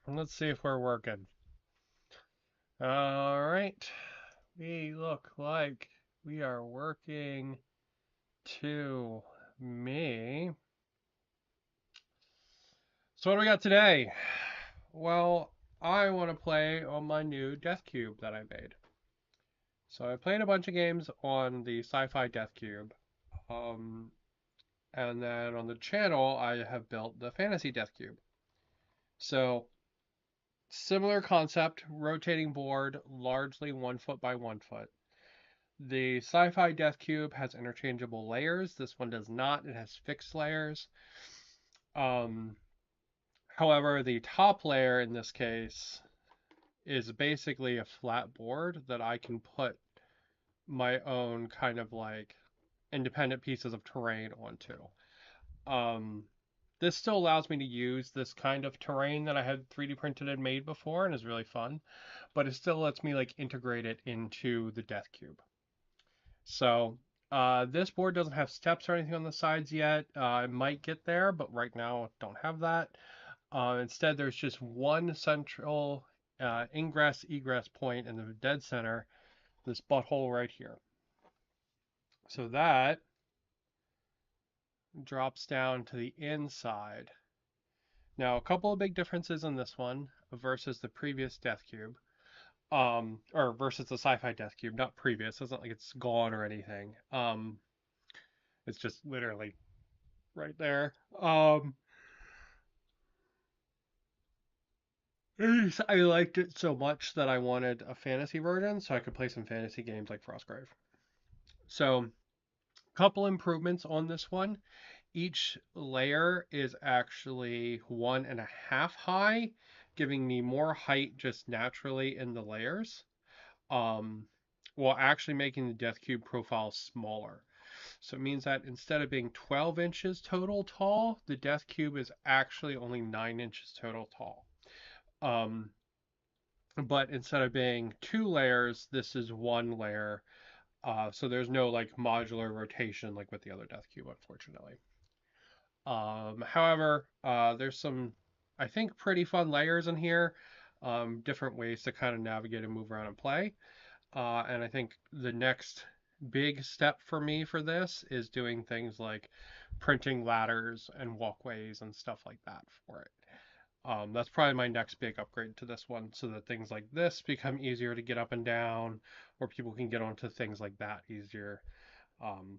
Let's see if we're working. All right. We look like we are working to me. So what do we got today? Well, I want to play on my new Death Cube that I made. So I played a bunch of games on the Sci-Fi Death Cube. Um, and then on the channel, I have built the Fantasy Death Cube. So similar concept, rotating board, largely 1 foot by 1 foot. The Sci-Fi Death Cube has interchangeable layers. This one does not. It has fixed layers. Um, However, the top layer in this case is basically a flat board that I can put my own kind of like independent pieces of terrain onto. Um, this still allows me to use this kind of terrain that I had 3D printed and made before and is really fun, but it still lets me like integrate it into the Death Cube. So this board doesn't have steps or anything on the sides yet. I might get there, but right now I don't have that. Instead, there's just one central ingress egress point in the dead center, this butthole right here. So that drops down to the inside. Now, a couple of big differences in this one versus the previous Death Cube. Or versus the Sci-Fi Death Cube, not previous. It's not like it's gone or anything. It's just literally right there. I liked it so much that I wanted a fantasy version so I could play some fantasy games like Frostgrave. So, couple improvements on this one. Each layer is actually 1.5 high, giving me more height just naturally in the layers, um, while actually making the Death Cube profile smaller. So it means that instead of being 12 inches total tall, the Death Cube is actually only 9 inches total tall. Um, but instead of being 2 layers, this is 1 layer. So there's no like modular rotation like with the other Death Cube, unfortunately. However, there's some, I think, pretty fun layers in here, different ways to kind of navigate and move around and play. And I think the next big step for me for this is doing things like printing ladders and walkways and stuff like that for it. That's probably my next big upgrade to this one, so that things like this become easier to get up and down, or people can get onto things like that easier. Um,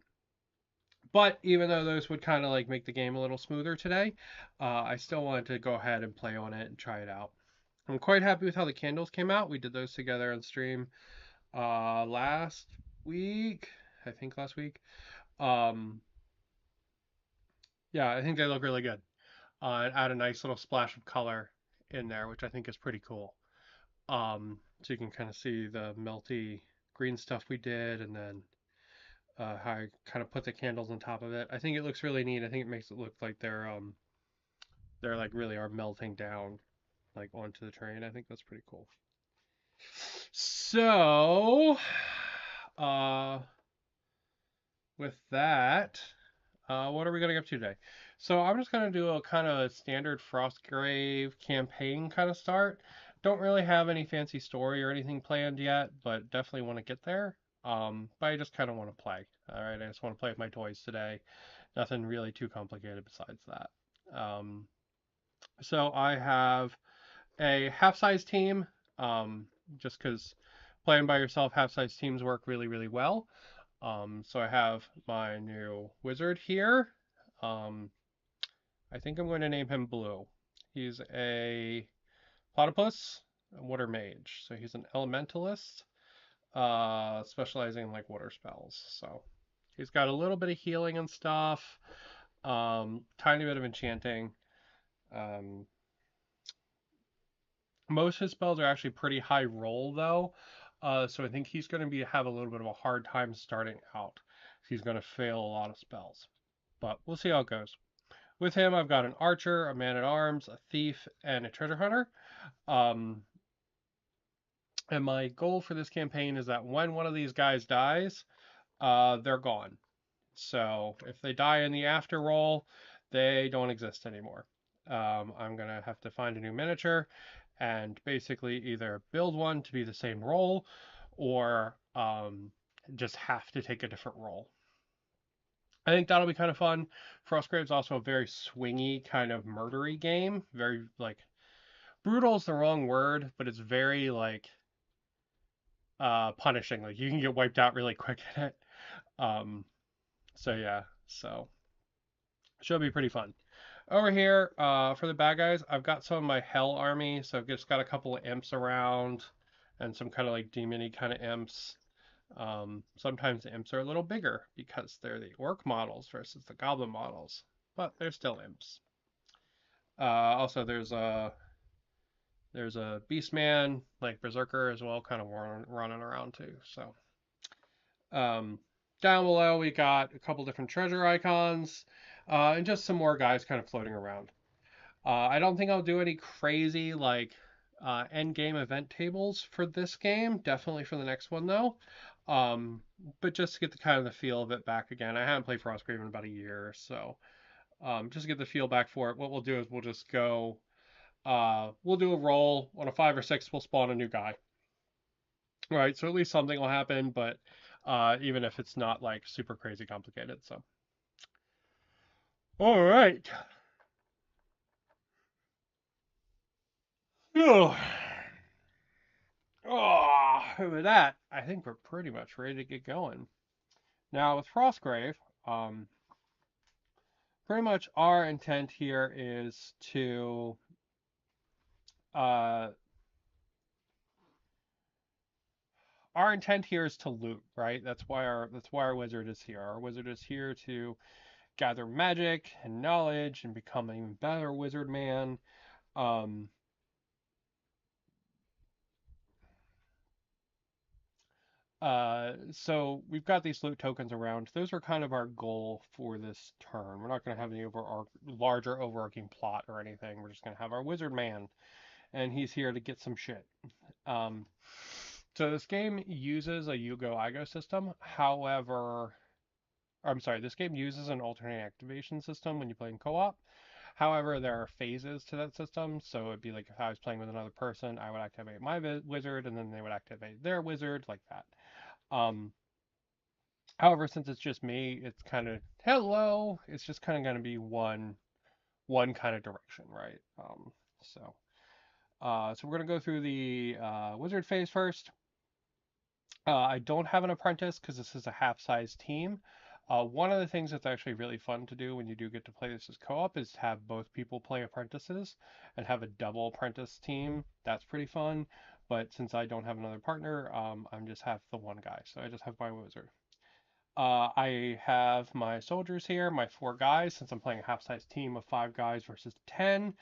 but even though those would kind of like make the game a little smoother today, I still wanted to go ahead and play on it and try it out. I'm quite happy with how the candles came out. We did those together on stream last week, I think last week. Um, yeah, I think they look really good. And add a nice little splash of color in there, which I think is pretty cool. So you can kind of see the melty green stuff we did, and then how I kind of put the candles on top of it. I think it looks really neat. I think it makes it look like they're like really are melting down like onto the train. I think that's pretty cool. So, uh, with that, what are we gonna get up to today? So I'm just gonna do a kind of standard Frostgrave campaign kind of start. Don't really have any fancy story or anything planned yet, but definitely want to get there. But I just kind of want to play. All right, I just want to play with my toys today. Nothing really too complicated besides that. So I have a half-size team, just because playing by yourself, half-size teams work really, really well. So I have my new wizard here. Um, I think I'm going to name him Blue. He's a platypus, a water mage. So he's an elementalist, specializing in like water spells. So he's got a little bit of healing and stuff, tiny bit of enchanting. Um, Most of his spells are actually pretty high roll though, so I think he's going to be have a little bit of a hard time starting out. He's going to fail a lot of spells, but we'll see how it goes. With him, I've got an archer, a man at arms, a thief, and a treasure hunter. Um, and my goal for this campaign is that when one of these guys dies, they're gone. So if they die in the after roll, they don't exist anymore. I'm going to have to find a new miniature and basically either build one to be the same role or just have to take a different role. I think that'll be kind of fun. Frostgrave's also a very swingy kind of murdery game. Very like brutal is the wrong word, but it's very like punishing. Like you can get wiped out really quick in it. Um, so yeah, so should be pretty fun. Over here, for the bad guys, I've got some of my Hell army, so I've just got a couple of imps around, and some kind of like demony kind of imps. Sometimes the imps are a little bigger because they're the orc models versus the goblin models, but they're still imps. Also, there's a beastman like berserker as well, kind of running around too. So um, down below we got a couple different treasure icons, and just some more guys kind of floating around. I don't think I'll do any crazy like end game event tables for this game. Definitely for the next one though. But just to get the kind of the feel of it back again. I haven't played Frostgrave in about a year, so just to get the feel back for it. What we'll do is we'll just go. We'll do a roll on a 5 or 6. We'll spawn a new guy. Right, so at least something will happen, but even if it's not like super crazy complicated. So, all right. Oh, with that, I think we're pretty much ready to get going. Now with Frostgrave, um, pretty much our intent here is to uh, loot, right? That's why our wizard is here. Our wizard is here to gather magic and knowledge and become an even better wizard man. Um, so we've got these loot tokens around. Those are kind of our goal for this turn. We're not going to have any larger overarching plot or anything. We're just going to have our wizard man, and he's here to get some shit. Um, so this game uses a Yugo-Igo system. However, I'm sorry, this game uses an alternate activation system when you play in co-op. However, there are phases to that system. So it'd be like if I was playing with another person, I would activate my wizard, and then they would activate their wizard, like that. Um, However, since it's just me, it's kind of hello. It's just kind of going to be one kind of direction, right? So we're going to go through the wizard phase first. I don't have an apprentice because this is a half-size team. One of the things that's actually really fun to do when you do get to play this as co-op is have both people play apprentices and have a double apprentice team. That's pretty fun. But since I don't have another partner, I'm just have the one guy. So I just have my wizard. I have my soldiers here, my 4 guys, since I'm playing a half-size team of 5 guys versus 10.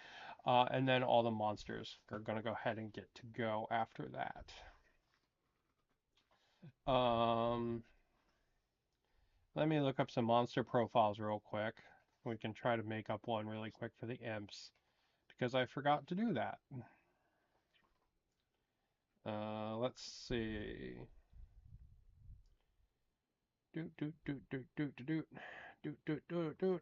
And then all the monsters are going to go ahead and get to go after that. Um, Let me look up some monster profiles real quick. We can try to make up one really quick for the imps, because I forgot to do that. Let's see. Doot doot doot doot doot doot doot doot doot doot.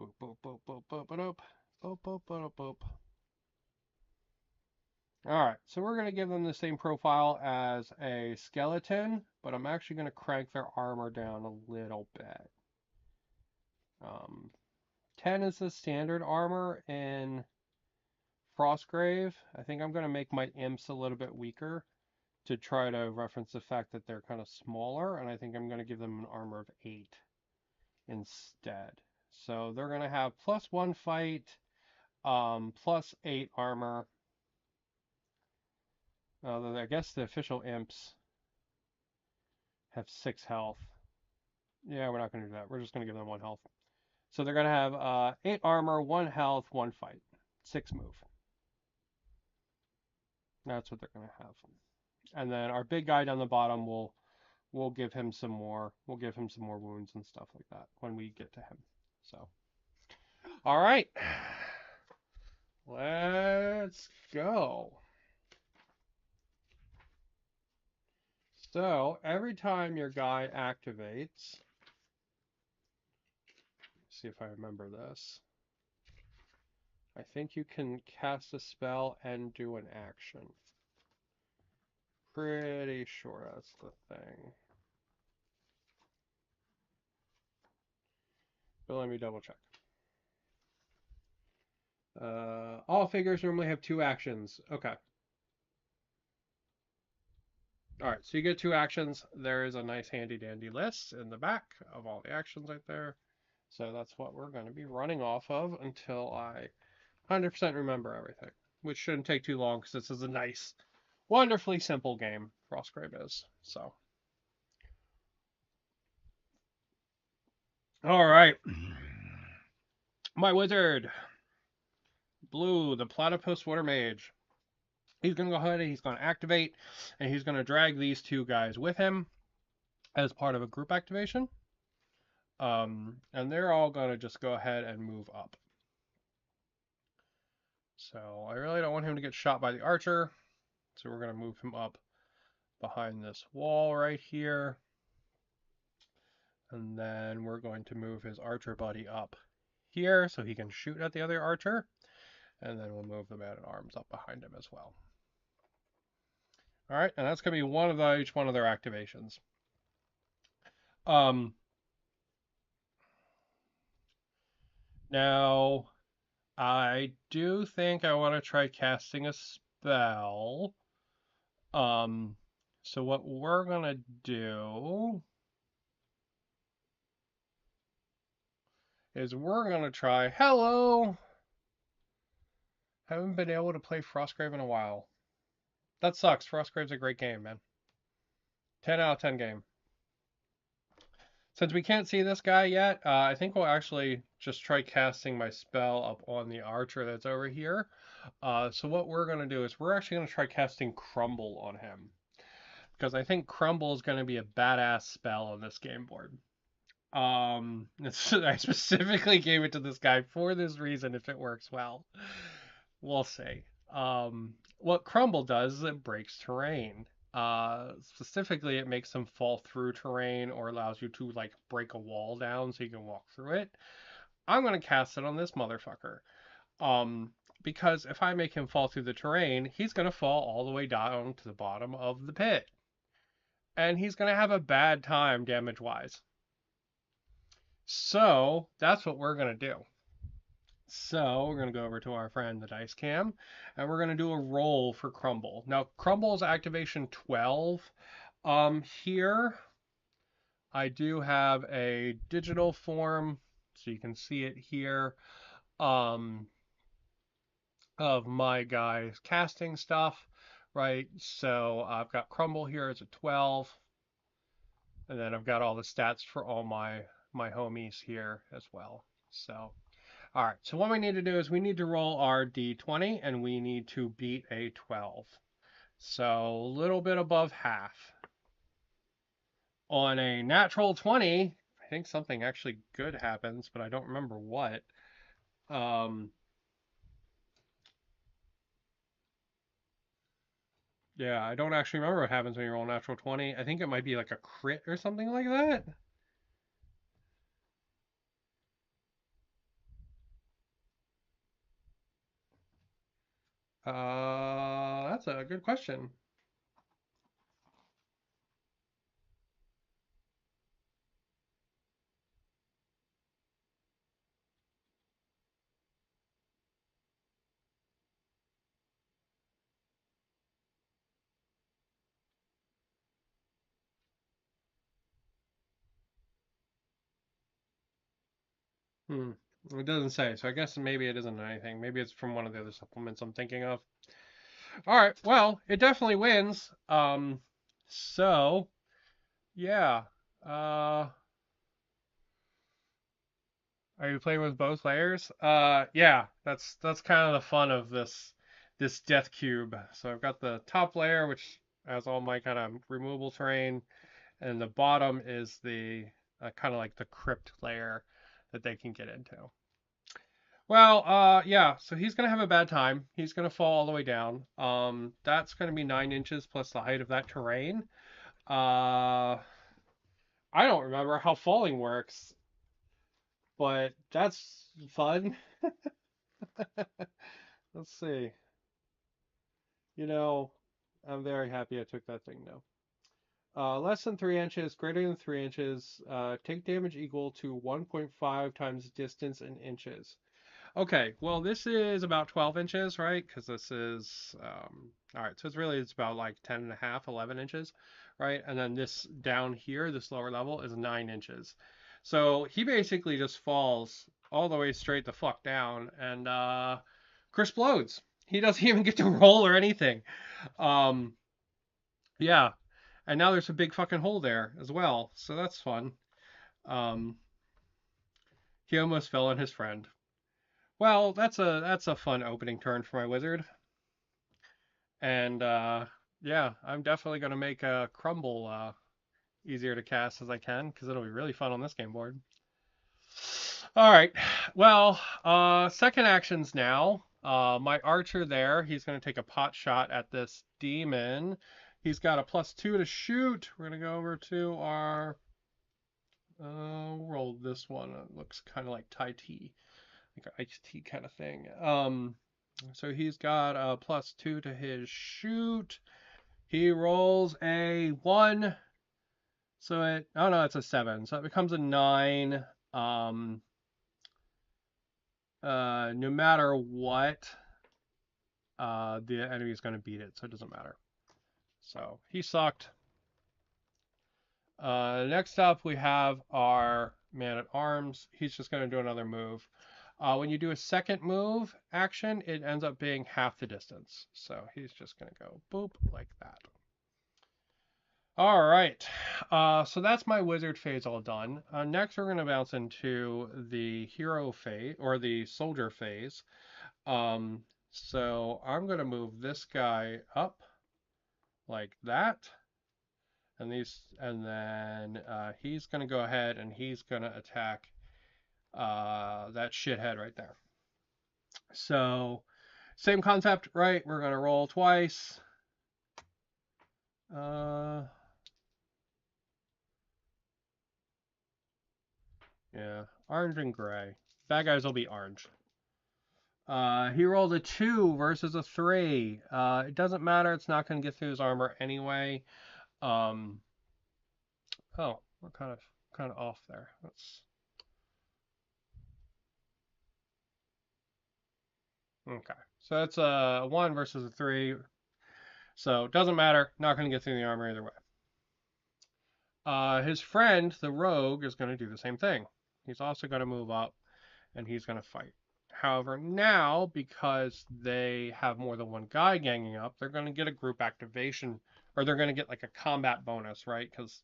Boop boop boop boop boop boop boop boop boop boop. All right, so we're going to give them the same profile as a skeleton, but I'm actually going to crank their armor down a little bit. 10 is the standard armor in Frostgrave. I think I'm going to make my imps a little bit weaker to try to reference the fact that they're kind of smaller, and I think I'm going to give them an armor of 8 instead. So they're going to have +1 fight, +8 armor. I guess the official imps have 6 health. Yeah, we're not going to do that. We're just going to give them 1 health. So they're going to have 8 armor, 1 health, 1 fight, 6 move. That's what they're going to have. And then our big guy down the bottom we'll give him some more. We'll give him some more wounds and stuff like that when we get to him. So, all right, let's go. So every time your guy activates, see if I remember this. I think you can cast a spell and do an action. Pretty sure that's the thing. But let me double check. All figures normally have 2 actions. Okay. All right, so you get 2 actions. There is a nice handy dandy list in the back of all the actions right there. So that's what we're going to be running off of until I 100% remember everything, which shouldn't take too long because this is a nice, wonderfully simple game, Frostgrave is. So, all right. My wizard, Blue, the Platypus Water Mage. He's going to go ahead and he's going to activate, and he's going to drag these 2 guys with him as part of a group activation. And they're all going to just go ahead and move up. So I really don't want him to get shot by the archer. So we're going to move him up behind this wall right here. And then we're going to move his archer buddy up here so he can shoot at the other archer. And then we'll move the man-at-arms up behind him as well. All right, and that's going to be each one of their activations. Now, I do think I want to try casting a spell. So what we're going to do is we're going to try, hello! Haven't been able to play Frostgrave in a while. That sucks. Frostgrave's a great game, man. 10 out of 10 game. Since we can't see this guy yet, I think we'll actually just try casting my spell up on the archer that's over here. So what we're going to do is we're actually going to try casting Crumble on him. Because I think Crumble is going to be a badass spell on this game board. I specifically gave it to this guy for this reason if it works well. We'll see. What Crumble does is it breaks terrain. Specifically, it makes them fall through terrain or allows you to like break a wall down so you can walk through it. I'm gonna cast it on this motherfucker. Because if I make him fall through the terrain, he's gonna fall all the way down to the bottom of the pit. And he's gonna have a bad time damage wise. So that's what we're gonna do. So we're going to go over to our friend, the dice cam, and we're going to do a roll for Crumble. Now, Crumble is activation 12. Here, I do have a digital form, so you can see it here, of my guy's casting stuff, right? So I've got Crumble here as a 12, and then I've got all the stats for all my homies here as well. So all right, so what we need to do is we need to roll our d20 and we need to beat a 12. So a little bit above half. On a natural 20, I think something actually good happens, but I don't remember what. Yeah, I don't actually remember what happens when you roll a natural 20. I think it might be like a crit or something like that. That's a good question. It doesn't say, so I guess maybe it isn't anything. Maybe it's from one of the other supplements I'm thinking of. All right, well, it definitely wins. So yeah. Are you playing with both layers? Yeah, that's kind of the fun of this death cube. So I've got the top layer, which has all my kind of removable terrain, and the bottom is the kind of like the crypt layer that they can get into. Well, yeah, so he's gonna have a bad time. He's gonna fall all the way down. That's gonna be 9 inches plus the height of that terrain. I don't remember how falling works, but that's fun. Let's see. You know, I'm very happy I took that thing now. Less than 3 inches, greater than 3 inches, take damage equal to 1.5 times distance in inches. Okay, well, this is about 12 inches, right? Because this is, all right, so it's about like 10 and a half, 11 inches, right? And then this down here, this lower level, is 9 inches. So he basically just falls all the way straight the fuck down and explodes. He doesn't even get to roll or anything. Um, yeah, and now there's a big fucking hole there as well, so that's fun. Um, he almost fell on his friend. Well, that's a fun opening turn for my wizard. And yeah, I'm definitely gonna make a crumble easier to cast as I can because it'll be really fun on this game board. All right, well, second actions now. My archer there, he's gonna take a pot shot at this demon. He's got a +2 to shoot. We're gonna go over to our roll this one. It looks kind of like Thai tea, like an iced tea kind of thing. So he's got a +2 to his shoot. He rolls a 1. So oh no, it's a 7. So it becomes a 9. No matter what, the enemy is going to beat it, so it doesn't matter. So he sucked. Next up, we have our man at arms. He's just going to do another move. When you do a second move action, it ends up being half the distance. So he's just going to go boop like that. All right. So that's my wizard phase all done. Next, we're going to bounce into the hero phase or the soldier phase. So I'm going to move this guy up like that. And then he's going to go ahead and he's going to attack that shithead right there. So same concept, right? We're going to roll twice. Yeah, orange and gray. Bad guys will be orange. He rolled a 2 versus a 3. It doesn't matter. It's not going to get through his armor anyway. Oh, we're kind of off there. Okay. So that's a 1 versus a 3. So it doesn't matter. Not going to get through the armor either way. His friend, the rogue, is going to do the same thing. He's also going to move up, and he's going to fight. However, now, because they have more than one guy ganging up, they're going to get a group activation, or they're going to get like a combat bonus, right? Because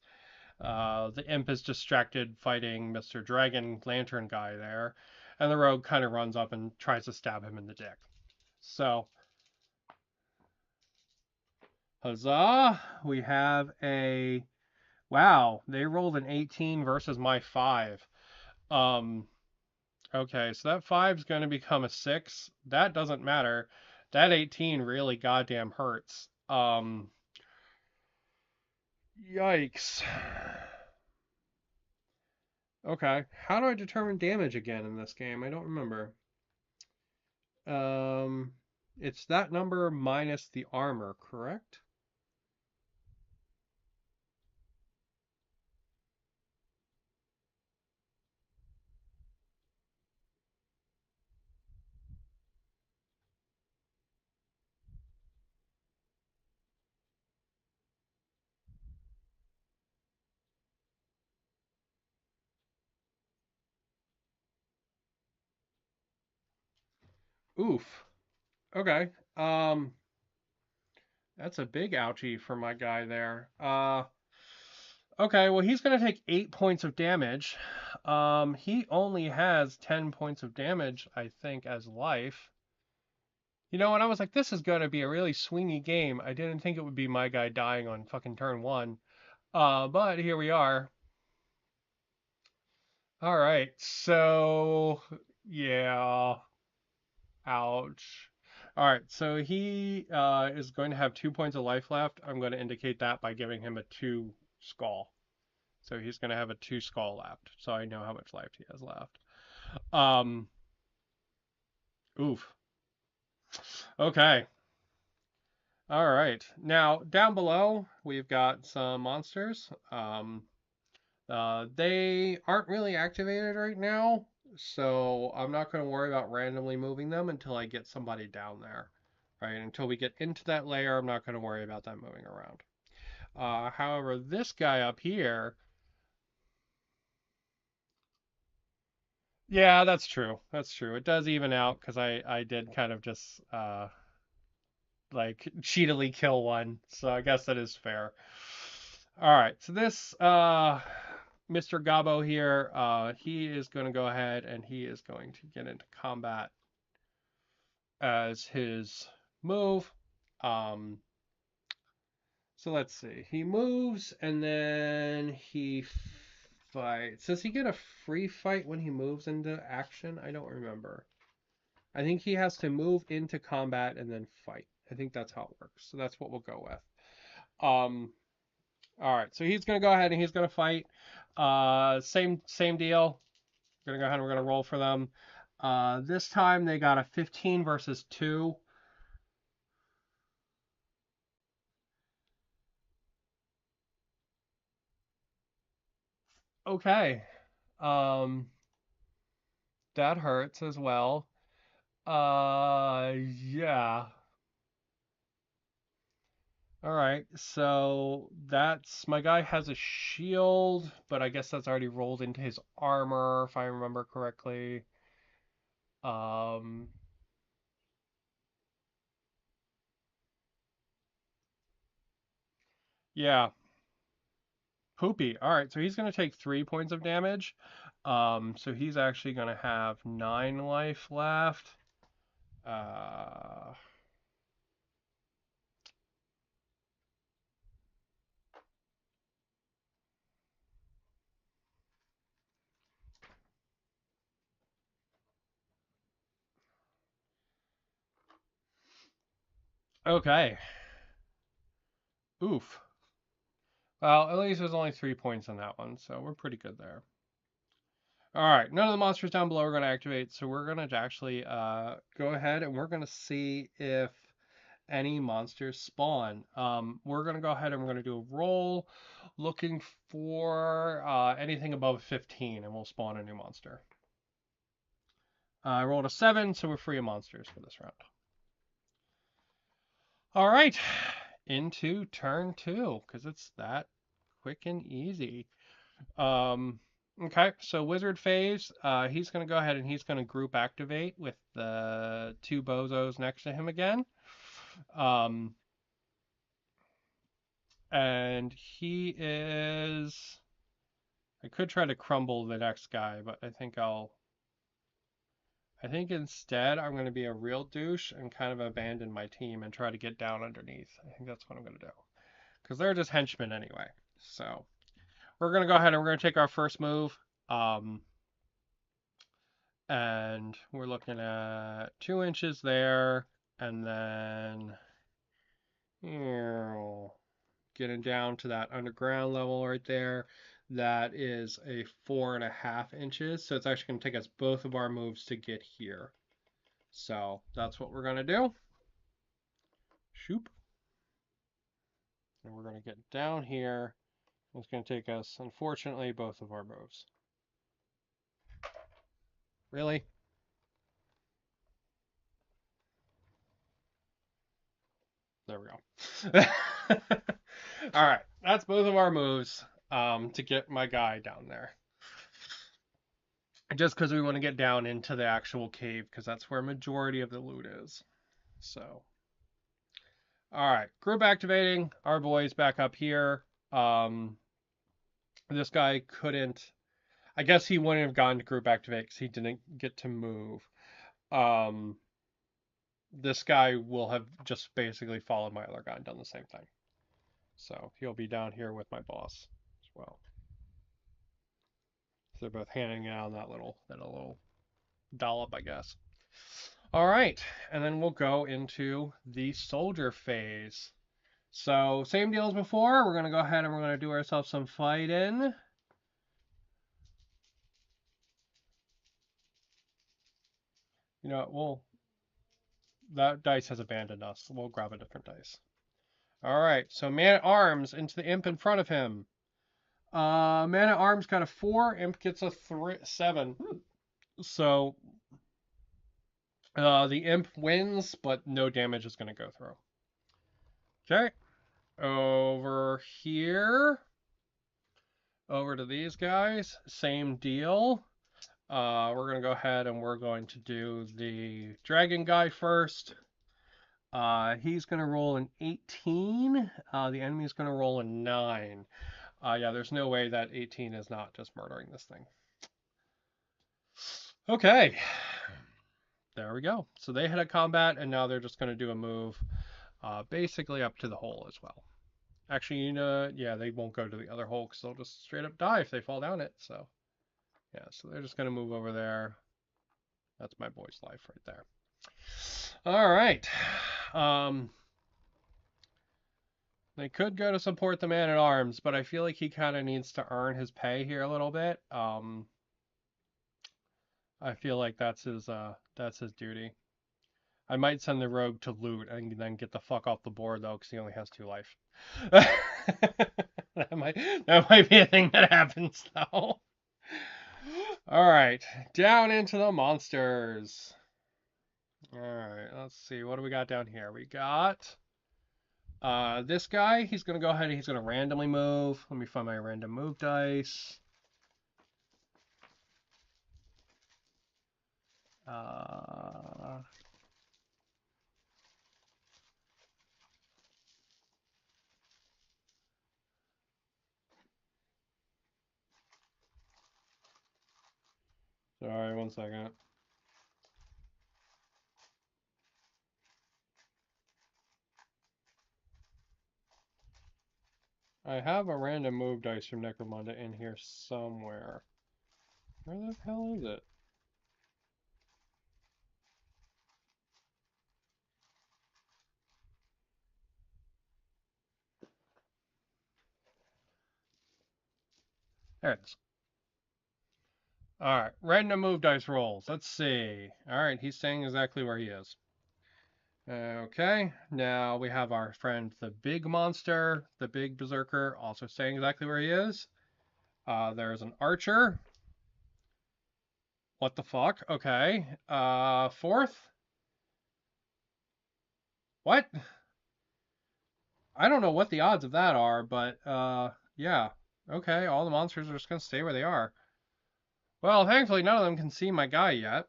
the imp is distracted fighting Mr. Dragon Lantern guy there, and the rogue kind of runs up and tries to stab him in the dick. So, huzzah! We have a wow. They rolled an 18 versus my 5. Okay, so that 5 is going to become a 6. That doesn't matter. That 18 really goddamn hurts. Yikes. Okay, how do I determine damage again in this game? I don't remember. Um, it's that number minus the armor, correct? Oof. Okay. That's a big ouchie for my guy there. Okay, well he's gonna take 8 points of damage. He only has 10 points of damage, I think, as life. You know, when I was like, this is gonna be a really swingy game, I didn't think it would be my guy dying on fucking turn 1. But here we are. All right, so yeah, ouch. All right, so he is going to have 2 points of life left. I'm going to indicate that by giving him a 2 skull. So he's going to have a 2 skull left. So I know how much life he has left. Um, Oof. Okay. All right. Now, down below, we've got some monsters. They aren't really activated right now, so I'm not going to worry about randomly moving them until I get somebody down there. Right? Until we get into that layer, I'm not going to worry about them moving around. However, this guy up here, yeah, that's true. That's true. It does even out because I did kind of just like cheatily kill one, so I guess that is fair. All right, so this Mr. Gabo here, he is going to go ahead and he is going to get into combat as his move. Um, so let's see. He moves and then he fights. Does he get a free fight when he moves into action? I don't remember. I think he has to move into combat and then fight. I think that's how it works. So that's what we'll go with. Um, all right, so he's gonna go ahead and he's gonna fight. Same deal. We're gonna go ahead and we're gonna roll for them. This time they got a 15 versus 2. Okay. Um, that hurts as well. Yeah. All right. So that's my guy has a shield, but I guess that's already rolled into his armor if I remember correctly. Um, yeah. Poopy. All right, so he's going to take 3 points of damage. So he's actually going to have 9 life left. Uh, okay. Oof. Well, at least there's only 3 points on that one, so we're pretty good there. All right, none of the monsters down below are going to activate, so we're going to actually go ahead and we're going to see if any monsters spawn. We're going to go ahead and we're going to do a roll looking for anything above 15, and we'll spawn a new monster. I rolled a 7, so we're free of monsters for this round. All right, into turn 2, because it's that quick and easy. Okay, so wizard phase, he's going to go ahead and he's going to group activate with the 2 bozos next to him again. Um, and he is... I could try to crumble the next guy, but I think instead I'm going to be a real douche and kind of abandon my team and try to get down underneath. I think that's what I'm going to do. Because they're just henchmen anyway. So we're going to go ahead and we're going to take our first move. And we're looking at 2 inches there. And then getting down to that underground level right there. That is a 4.5 inches. So it's actually going to take us both of our moves to get here. So that's what we're going to do. Shoop. And we're going to get down here. It's going to take us, unfortunately, both of our moves. Really? There we go. All right, that's both of our moves to get my guy down there. Just because we want to get down into the actual cave, because that's where majority of the loot is. So, all right, group activating. Our boys back up here. This guy couldn't. I guess he wouldn't have gone to group activate because he didn't get to move. This guy will have just basically followed my other guy and done the same thing. So he'll be down here with my boss as well. So they're both handing out that little dollop, I guess. All right, and then we'll go into the soldier phase. So same deal as before. We're gonna go ahead and we're gonna do ourselves some fighting. You know, that dice has abandoned us. We'll grab a different dice. All right, so man at arms into the imp in front of him. Man at arms got a 4. Imp gets a 7. So the imp wins, but no damage is going to go through. Okay. Over here. Over to these guys. Same deal. We're going to go ahead and we're going to do the dragon guy first. He's going to roll an 18. The enemy's going to roll a 9. Yeah, there's no way that 18 is not just murdering this thing. Okay. There we go. So they had a combat, and now they're just going to do a move basically up to the hole as well. Actually, yeah, they won't go to the other hole because they'll just straight up die if they fall down it. So, yeah, so they're just going to move over there. That's my boy's life right there. All right. They could go to support the man at arms, but I feel like he kind of needs to earn his pay here a little bit. I feel like that's his duty. I might send the rogue to loot and then get the fuck off the board though, because he only has 2 life. that might be a thing that happens though. All right, down into the monsters. All right, let's see. What do we got down here? We got this guy. He's gonna go ahead and he's gonna randomly move. Let me find my random move dice. Sorry, 1 second. I have a random move dice from Necromunda in here somewhere. Where the hell is it? There it is. Alright, random move dice rolls. Let's see. Alright, he's staying exactly where he is. Okay, now we have our friend the big monster, the big berserker, also staying exactly where he is. There's an archer. What the fuck? Okay. 4th? What? I don't know what the odds of that are, but yeah. Okay, all the monsters are just gonna stay where they are. Well, thankfully none of them can see my guy yet.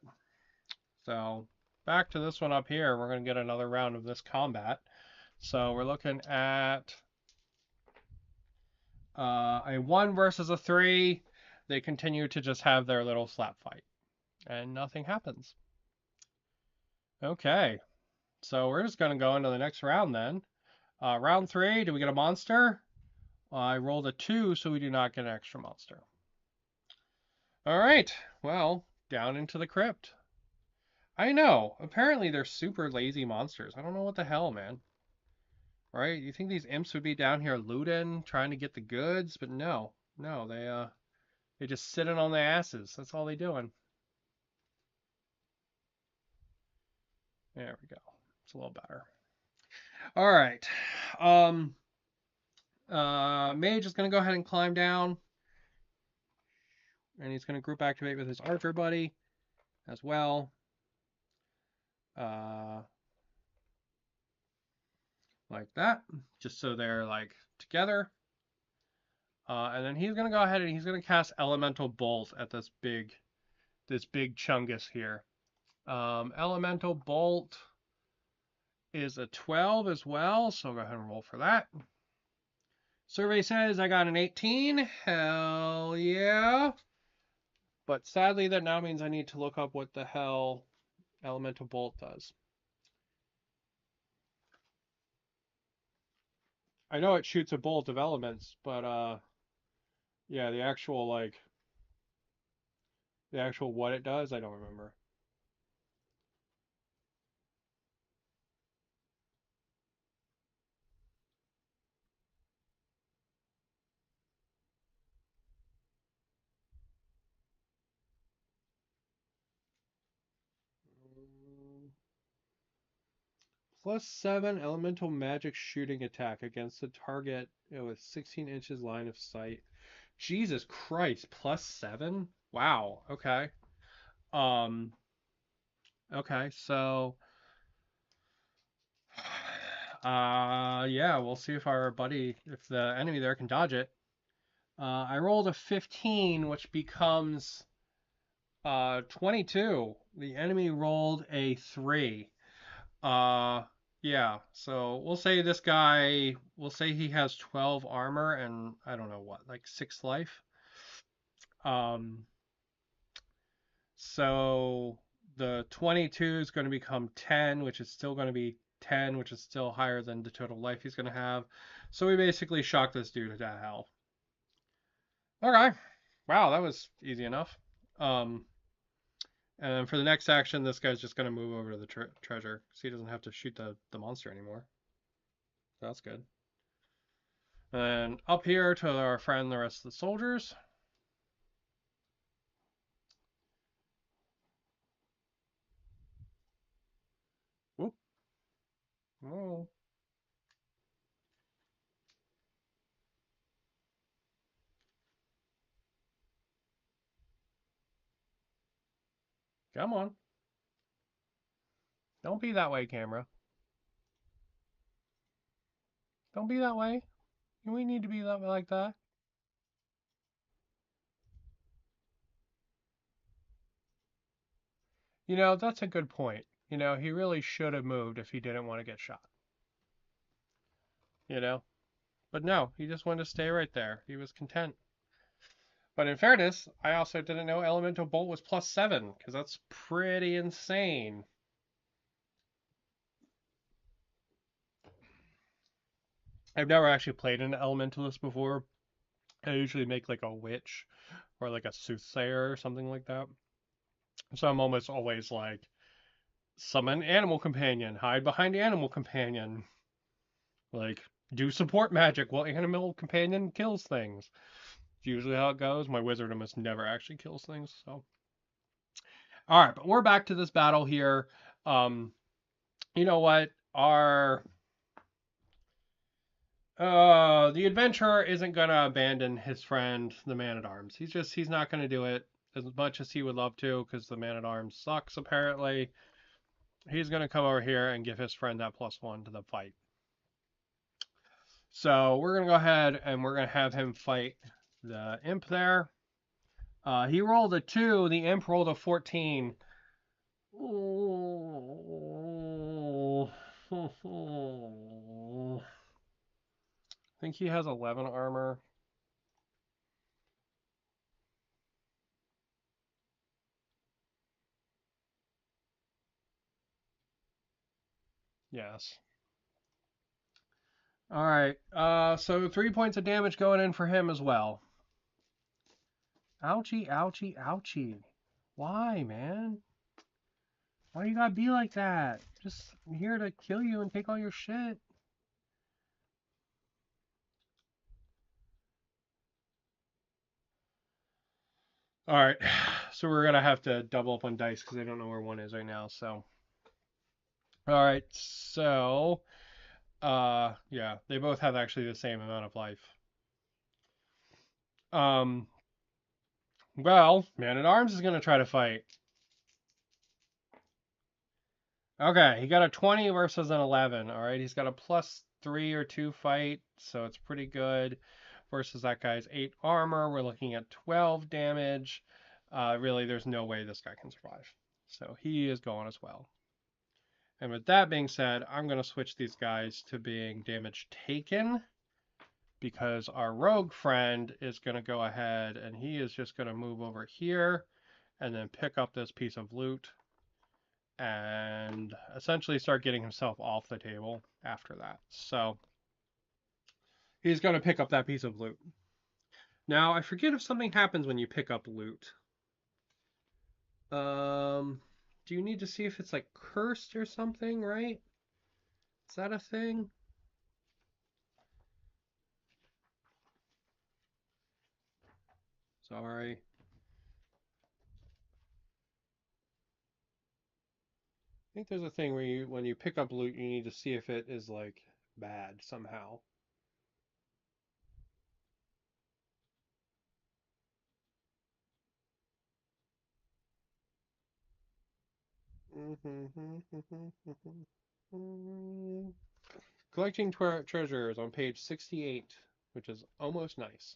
So back to this one up here. We're going to get another round of this combat. So we're looking at a 1 versus a 3. They continue to just have their little slap fight. And nothing happens. Okay. So we're just going to go into the next round then. Round 3, do we get a monster? I rolled a 2, so we do not get an extra monster. All right. Well, down into the crypt. I know. Apparently they're super lazy monsters. I don't know what the hell, man. Right? You think these imps would be down here looting, trying to get the goods, but no. No, they just sitting on their asses. That's all they doing. There we go. It's a little better. All right. Mage is going to go ahead and climb down. And he's going to group activate with his archer buddy as well. Like that. Just so they're like together. And then he's going to go ahead and he's going to cast Elemental Bolt at this big chungus here. Elemental Bolt is a 12 as well, so I'll go ahead and roll for that. Survey says I got an 18. Hell yeah. But sadly, that now means I need to look up what the hell Elemental Bolt does. I know it shoots a bolt of elements, but yeah, the actual what it does, I don't remember. +7 elemental magic shooting attack against the target with 16 inches line of sight. Jesus Christ, +7? Wow, okay. Um, okay, so yeah, we'll see if our buddy, if the enemy there can dodge it. I rolled a 15, which becomes 22. The enemy rolled a 3. Uh, yeah, so we'll say this guy, we'll say he has 12 armor and I don't know what, like 6 life. Um, so the 22 is going to become 10, which is still going to be 10, which is still higher than the total life he's going to have. So we basically shock this dude to hell. Okay. Wow, that was easy enough. Um, and for the next action, this guy's just going to move over to the treasure, so he doesn't have to shoot the monster anymore. So that's good. And up here to our friend, the rest of the soldiers. Whoop. Whoa. Come on. Don't be that way, camera. Don't be that way. We need to be that way like that. You know, that's a good point. You know, he really should have moved if he didn't want to get shot. You know? But no, he just wanted to stay right there. He was content. But in fairness, I also didn't know Elemental Bolt was +7, because that's pretty insane. I've never actually played an Elementalist before. I usually make like a witch or like a soothsayer or something like that. So I'm almost always like, summon animal companion, hide behind animal companion. Like, do support magic while animal companion kills things. It's usually how it goes. My wizard almost never actually kills things, so. Alright, but we're back to this battle here. You know what? The adventurer isn't gonna abandon his friend, the man-at-arms. He's not gonna do it as much as he would love to, because the man-at-arms sucks, apparently. He's gonna come over here and give his friend that +1 to the fight. So we're gonna go ahead and we're gonna have him fight the imp there. He rolled a 2, the imp rolled a 14. I think he has 11 armor. Yes. All right. So 3 points of damage going in for him as well. Ouchie, ouchie, ouchie. Why, man? Why you gotta be like that? Just I'm here to kill you and take all your shit. All right. So we're gonna have to double up on dice because I don't know where one is right now. So. All right. So. Yeah, they both have actually the same amount of life. Um. Well, Man at Arms is gonna try to fight. Okay, he got a 20 versus an 11. All right, he's got a +3 or 2 fight, so it's pretty good. Versus that guy's 8 armor, we're looking at 12 damage. Really, there's no way this guy can survive. So he is going as well. And with that being said, I'm going to switch these guys to being damage taken, because our rogue friend is going to go ahead and he is just going to move over here and then pick up this piece of loot and essentially start getting himself off the table after that. So he's going to pick up that piece of loot. Now, I forget if something happens when you pick up loot. Do you need to see if it's like cursed or something, right? Is that a thing? Sorry. think there's a thing where when you pick up loot, you need to see if it is like bad somehow. Collecting treasures on page 68, which is almost nice.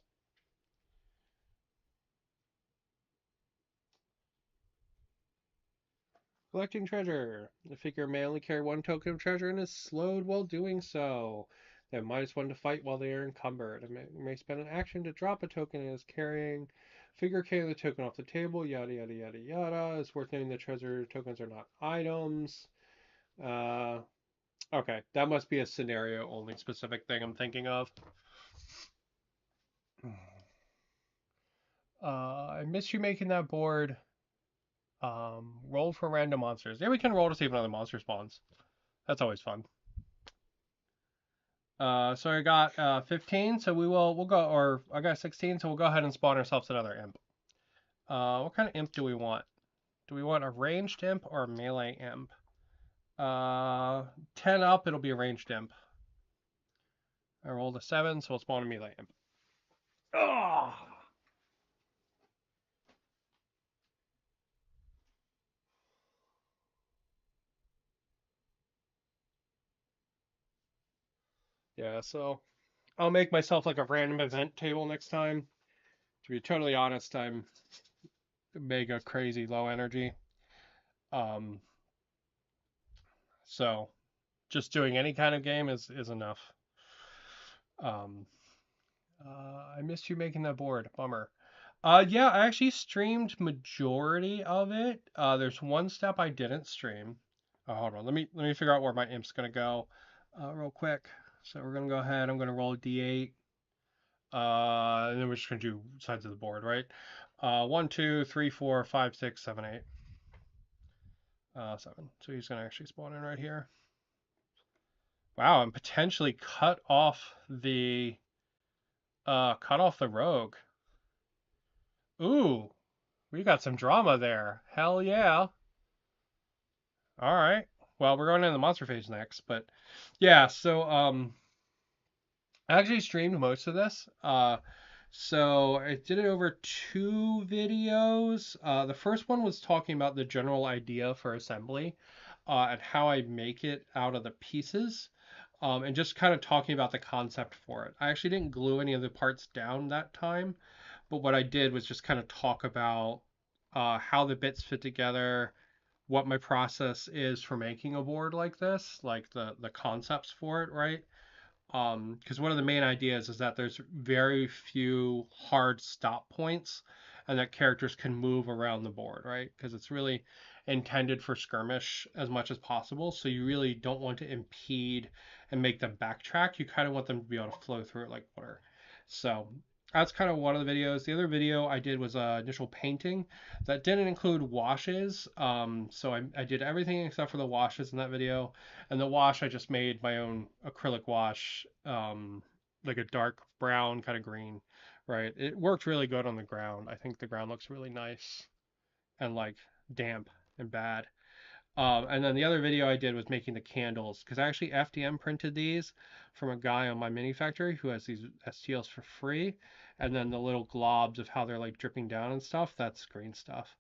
Collecting treasure. The figure may only carry one token of treasure and is slowed while doing so. They have -1 to fight while they are encumbered. And may spend an action to drop a token and is carrying. Figure carrying the token off the table. Yada yada yada yada. It's worth noting the treasure tokens are not items. Uh, okay, that must be a scenario only specific thing I'm thinking of. I missed you making that board. Roll for random monsters. Yeah, we can roll to see if another monster spawns. That's always fun. So I got 15, so we'll go, or I got 16, so we'll go ahead and spawn ourselves another imp. What kind of imp do we want? Do we want a ranged imp or a melee imp? 10 up, it'll be a ranged imp. I rolled a 7, so we'll spawn a melee imp. Oh! Yeah, so I'll make myself like a random event table next time. To be totally honest, I'm mega crazy low energy. Um, so just doing any kind of game is enough. Um, I missed you making that board. Bummer. Yeah, I actually streamed majority of it. There's one step I didn't stream. Hold on. Let me figure out where my imp's gonna go, real quick. So we're gonna go ahead. I'm gonna roll a d8. And then we're just gonna do sides of the board, right? 1, 2, 3, 4, 5, 6, 7, 8. 7. So he's gonna actually spawn in right here. Wow, and potentially cut off the rogue. Ooh, we got some drama there. Hell yeah. All right. Well, we're going into the monster phase next, but yeah, so I actually streamed most of this. So I did it over 2 videos. The first one was talking about the general idea for assembly, and how I make it out of the pieces, and just kind of talking about the concept for it. I actually didn't glue any of the parts down that time, but what I did was just kind of talk about how the bits fit together, what my process is for making a board like this, like the concepts for it, right? Because one of the main ideas is that there's very few hard stop points and that characters can move around the board, right? Because it's really intended for skirmish as much as possible. So you really don't want to impede and make them backtrack. You kind of want them to be able to flow through it like water. So that's kind of one of the videos. The other video I did was initial painting that didn't include washes. So I did everything except for the washes in that video. And the wash, I just made my own acrylic wash, like a dark brown, kind of green, right? It worked really good on the ground. I think the ground looks really nice and like damp and bad. And then the other video I did was making the candles because I actually FDM printed these from a guy on my mini factory who has these STLs for free. And then the little globs of how they're like dripping down and stuff, that's green stuff.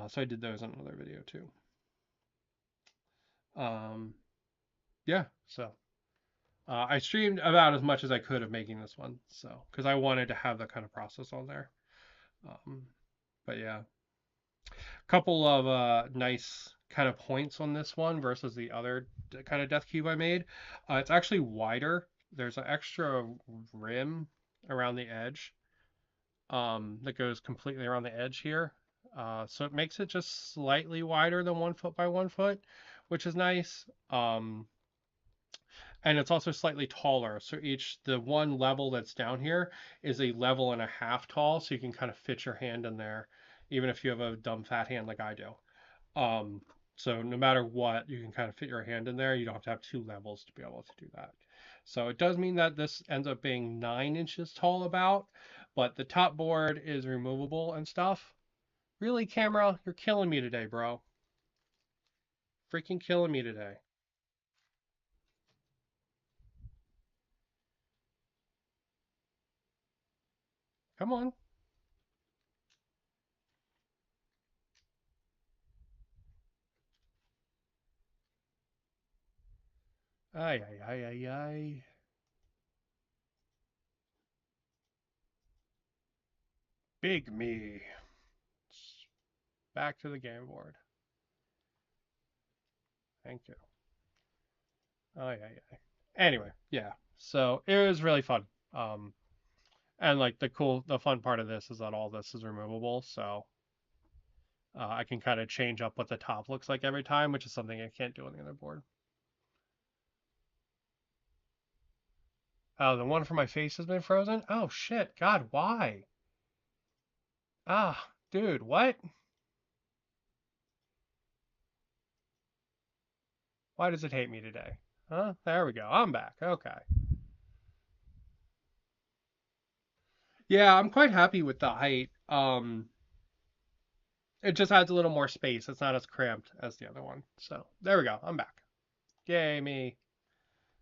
So I did those in another video too. Um, yeah, so I streamed about as much as I could of making this one, so because I wanted to have that kind of process on there. Um, but yeah, a couple of nice kind of points on this one versus the other kind of death cube I made. It's actually wider. There's an extra rim around the edge, that goes completely around the edge here. So it makes it just slightly wider than 1 foot by 1 foot, which is nice. And it's also slightly taller. So the one level that's down here is a level and a half tall, so you can kind of fit your hand in there, even if you have a dumb fat hand like I do. Um, so no matter what, you can kind of fit your hand in there. You don't have to have 2 levels to be able to do that. So it does mean that this ends up being 9 inches tall about, but the top board is removable and stuff. Really, camera, you're killing me today, bro. freaking killing me today. Come on. Ay, ay, ay, ay, ay. Big me. Back to the game board. Thank you. Ay, ay, ay. Anyway, yeah. So it was really fun. Um, and like the fun part of this is that all this is removable, so I can kind of change up what the top looks like every time, which is something I can't do on the other board. Oh, the one for my face has been frozen? Oh shit, God, why? Ah, dude, what? Why does it hate me today? Huh? There we go. I'm back. Okay. Yeah, I'm quite happy with the height. It just adds a little more space. It's not as cramped as the other one. So there we go. I'm back. Yay, me.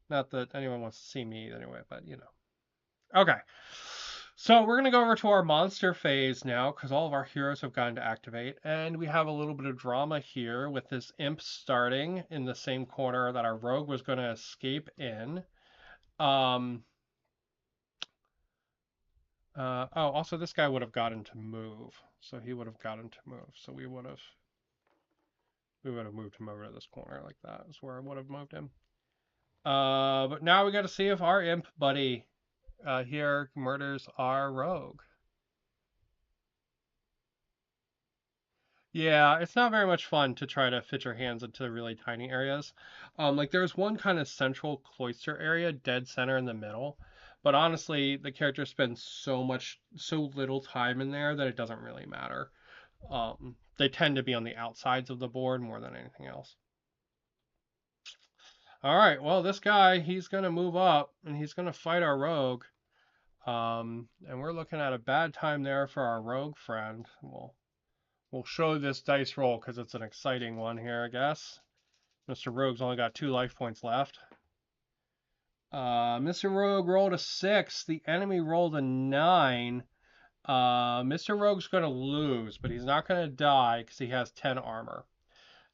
Not that anyone wants to see me anyway, but you know. Okay. So we're going to go over to our monster phase now because all of our heroes have gotten to activate. And we have a little bit of drama here with this imp starting in the same corner that our rogue was going to escape in. Um, also this guy would have gotten to move. So he would have gotten to move. So we would have moved him over to this corner like that. Is where I would have moved him. But now we got to see if our imp buddy here murders our rogue. Yeah, it's not very much fun to try to fit your hands into really tiny areas. Like there's one kind of central cloister area, dead center in the middle. But honestly, the character spends so little time in there that it doesn't really matter. They tend to be on the outsides of the board more than anything else. All right, well, this guy, he's going to move up and he's going to fight our rogue. And we're looking at a bad time there for our rogue friend. We'll show this dice roll because it's an exciting one here, I guess. Mr. Rogue's only got 2 life points left. Mr. Rogue rolled a 6. The enemy rolled a 9. Mr. Rogue's going to lose, but he's not going to die because he has 10 armor.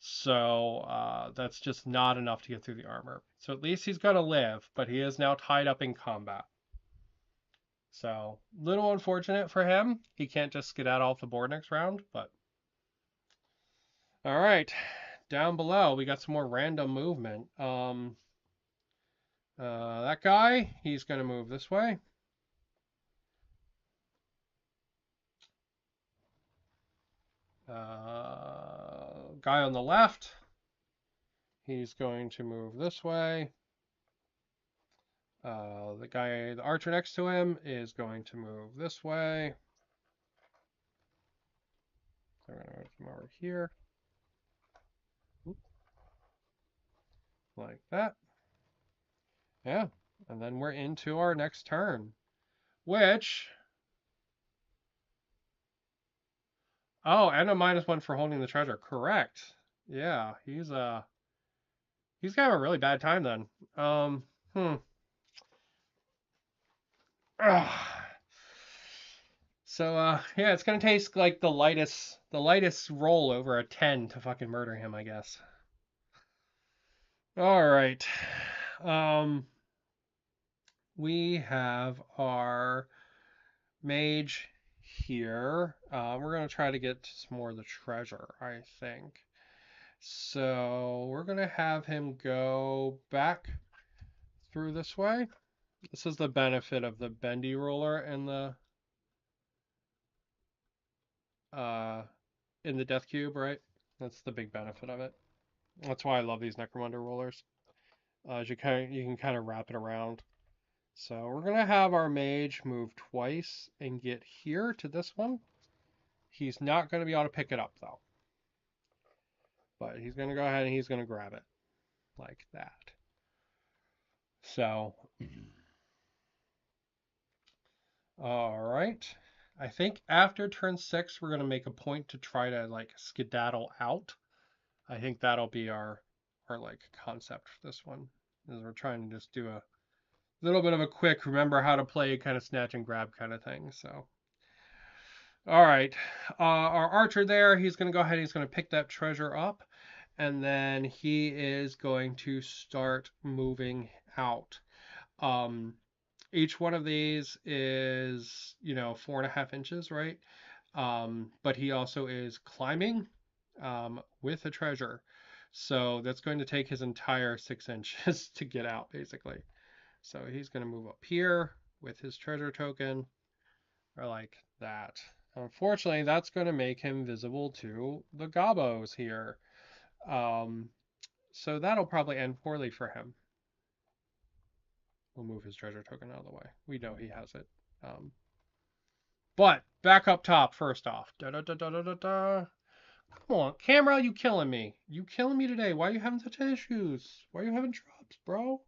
So that's just not enough to get through the armor. So at least he's going to live, but he is now tied up in combat. So little unfortunate for him. He can't just skedaddle off the board next round, but all right. Down below, we got some more random movement. That guy, he's going to move this way. Guy on the left, he's going to move this way. The archer next to him, is going to move this way. So we're going to move him over here. Like that. Yeah, and then we're into our next turn, which... Oh, and a -1 for holding the treasure. Correct. Yeah, he's gonna have a really bad time then. Hmm. Ugh. So yeah, it's gonna taste like the lightest roll over a 10 to fucking murder him, I guess. All right. We have our mage here. We're gonna try to get some more of the treasure, I think. So we're gonna have him go back through this way. This is the benefit of the bendy ruler and the in the death cube, right? That's the big benefit of it. That's why I love these Necromunda rulers. You can kind of wrap it around. So we're gonna have our mage move twice and get here to this one. He's not gonna be able to pick it up though. But he's gonna go ahead and he's gonna grab it like that. So all right. I think after turn 6, we're going to make a point to try to like skedaddle out. I think that'll be our our like concept for this one. Is we're trying to just do a little bit of a quick remember how to play kind of snatch and grab kind of thing. So, all right, our archer there, he's going to go ahead and he's going to pick that treasure up, and then he is going to start moving out. Um, each one of these is, 4.5 inches, right? But he also is climbing with a treasure. So that's going to take his entire 6 inches to get out, basically. So he's going to move up here with his treasure token, or like that. Unfortunately, that's going to make him visible to the gobos here. Um, so that'll probably end poorly for him. We'll move his treasure token out of the way. We know he has it. But back up top first off. Da, da, da, da, da, da, da. Come on, camera, you killing me. You killing me today. Why are you having such issues? Why are you having drops, bro?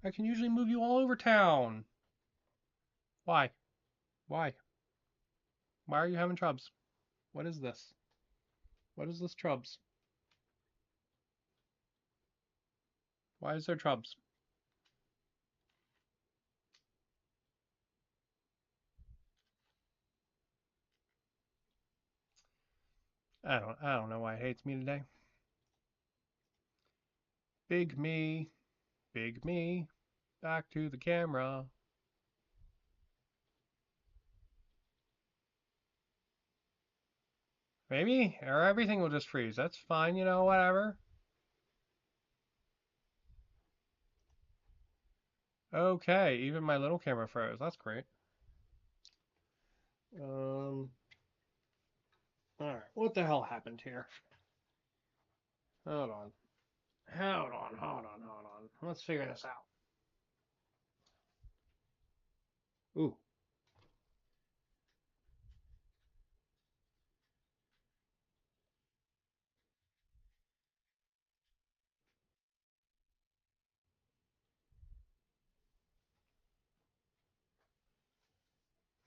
I can usually move you all over town. Why? Why? Why are you having trubs? What is this? What is this trubs? Why is there trubs? I don't know why it hates me today. Big me. Big me. Back to the camera. Maybe, or everything will just freeze. That's fine, whatever. Okay, even my little camera froze. That's great. Alright, what the hell happened here? Hold on. Hold on. Let's figure this out. Ooh.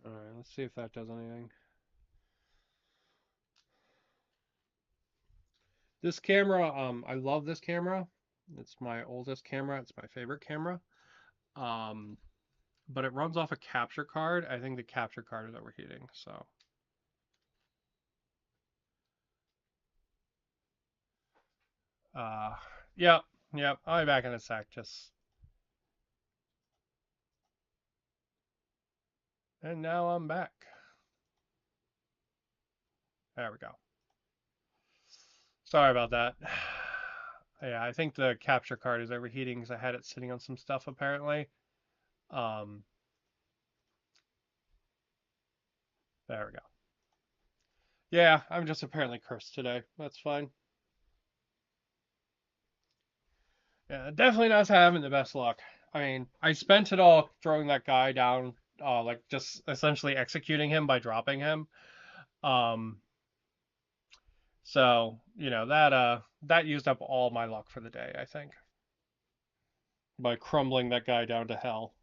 Alright, let's see if that does anything. This camera, I love this camera. It's my oldest camera. It's my favorite camera. But it runs off a capture card. I think the capture card is overheating, so. Uh, yep, I'll be back in a sec. And now I'm back. There we go. Sorry about that. Yeah, I think the capture card is overheating because I had it sitting on some stuff apparently. There we go. Yeah, I'm just apparently cursed today. That's fine. Yeah, definitely not having the best luck. I mean, I spent it all throwing that guy down, like just essentially executing him by dropping him. Um, so that used up all my luck for the day, I think, by crumbling that guy down to hell.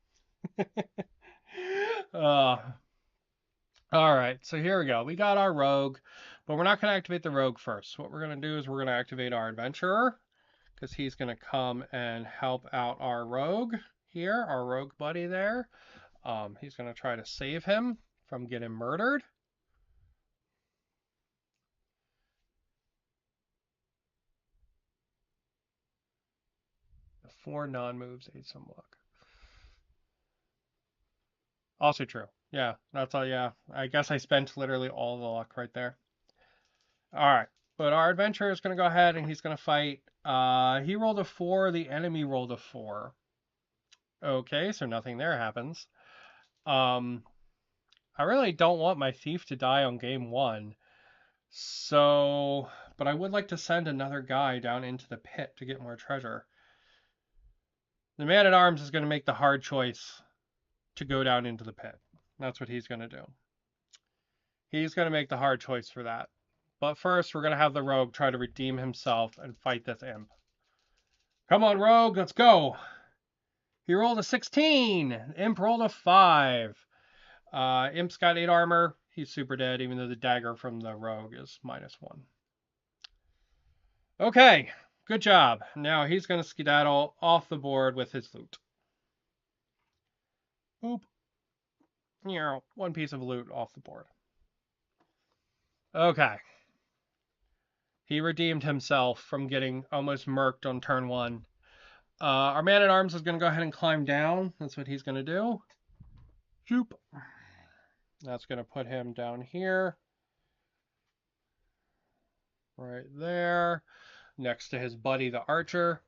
uh, all right, so here we go. We got our rogue, but we're not going to activate the rogue first. What we're going to do is we're going to activate our adventurer, because he's going to come and help out our rogue here, our rogue buddy there. He's going to try to save him from getting murdered. The 4 non-moves, 8 some luck. Also true. Yeah, that's all. Yeah, I guess I spent literally all the luck right there. All right, but our adventurer is going to go ahead and he's going to fight. He rolled a 4. The enemy rolled a 4. Okay, so nothing there happens. I really don't want my thief to die on game 1. So, but I would like to send another guy down into the pit to get more treasure. The man-at-arms is going to make the hard choice to go down into the pit. That's what he's going to do. He's going to make the hard choice for that. But first, we're going to have the rogue try to redeem himself and fight this imp. Come on, rogue, let's go. He rolled a 16. Imp rolled a 5. Imp's got 8 armor. He's super dead, even though the dagger from the rogue is -1. Okay, Good job. Now he's going to skedaddle off the board with his loot. Boop. One piece of loot off the board. Okay. He redeemed himself from getting almost murked on turn 1. Our man-at-arms is going to go ahead and climb down. That's what he's going to do. Shoop. That's going to put him down here. Right there. Next to his buddy, the archer.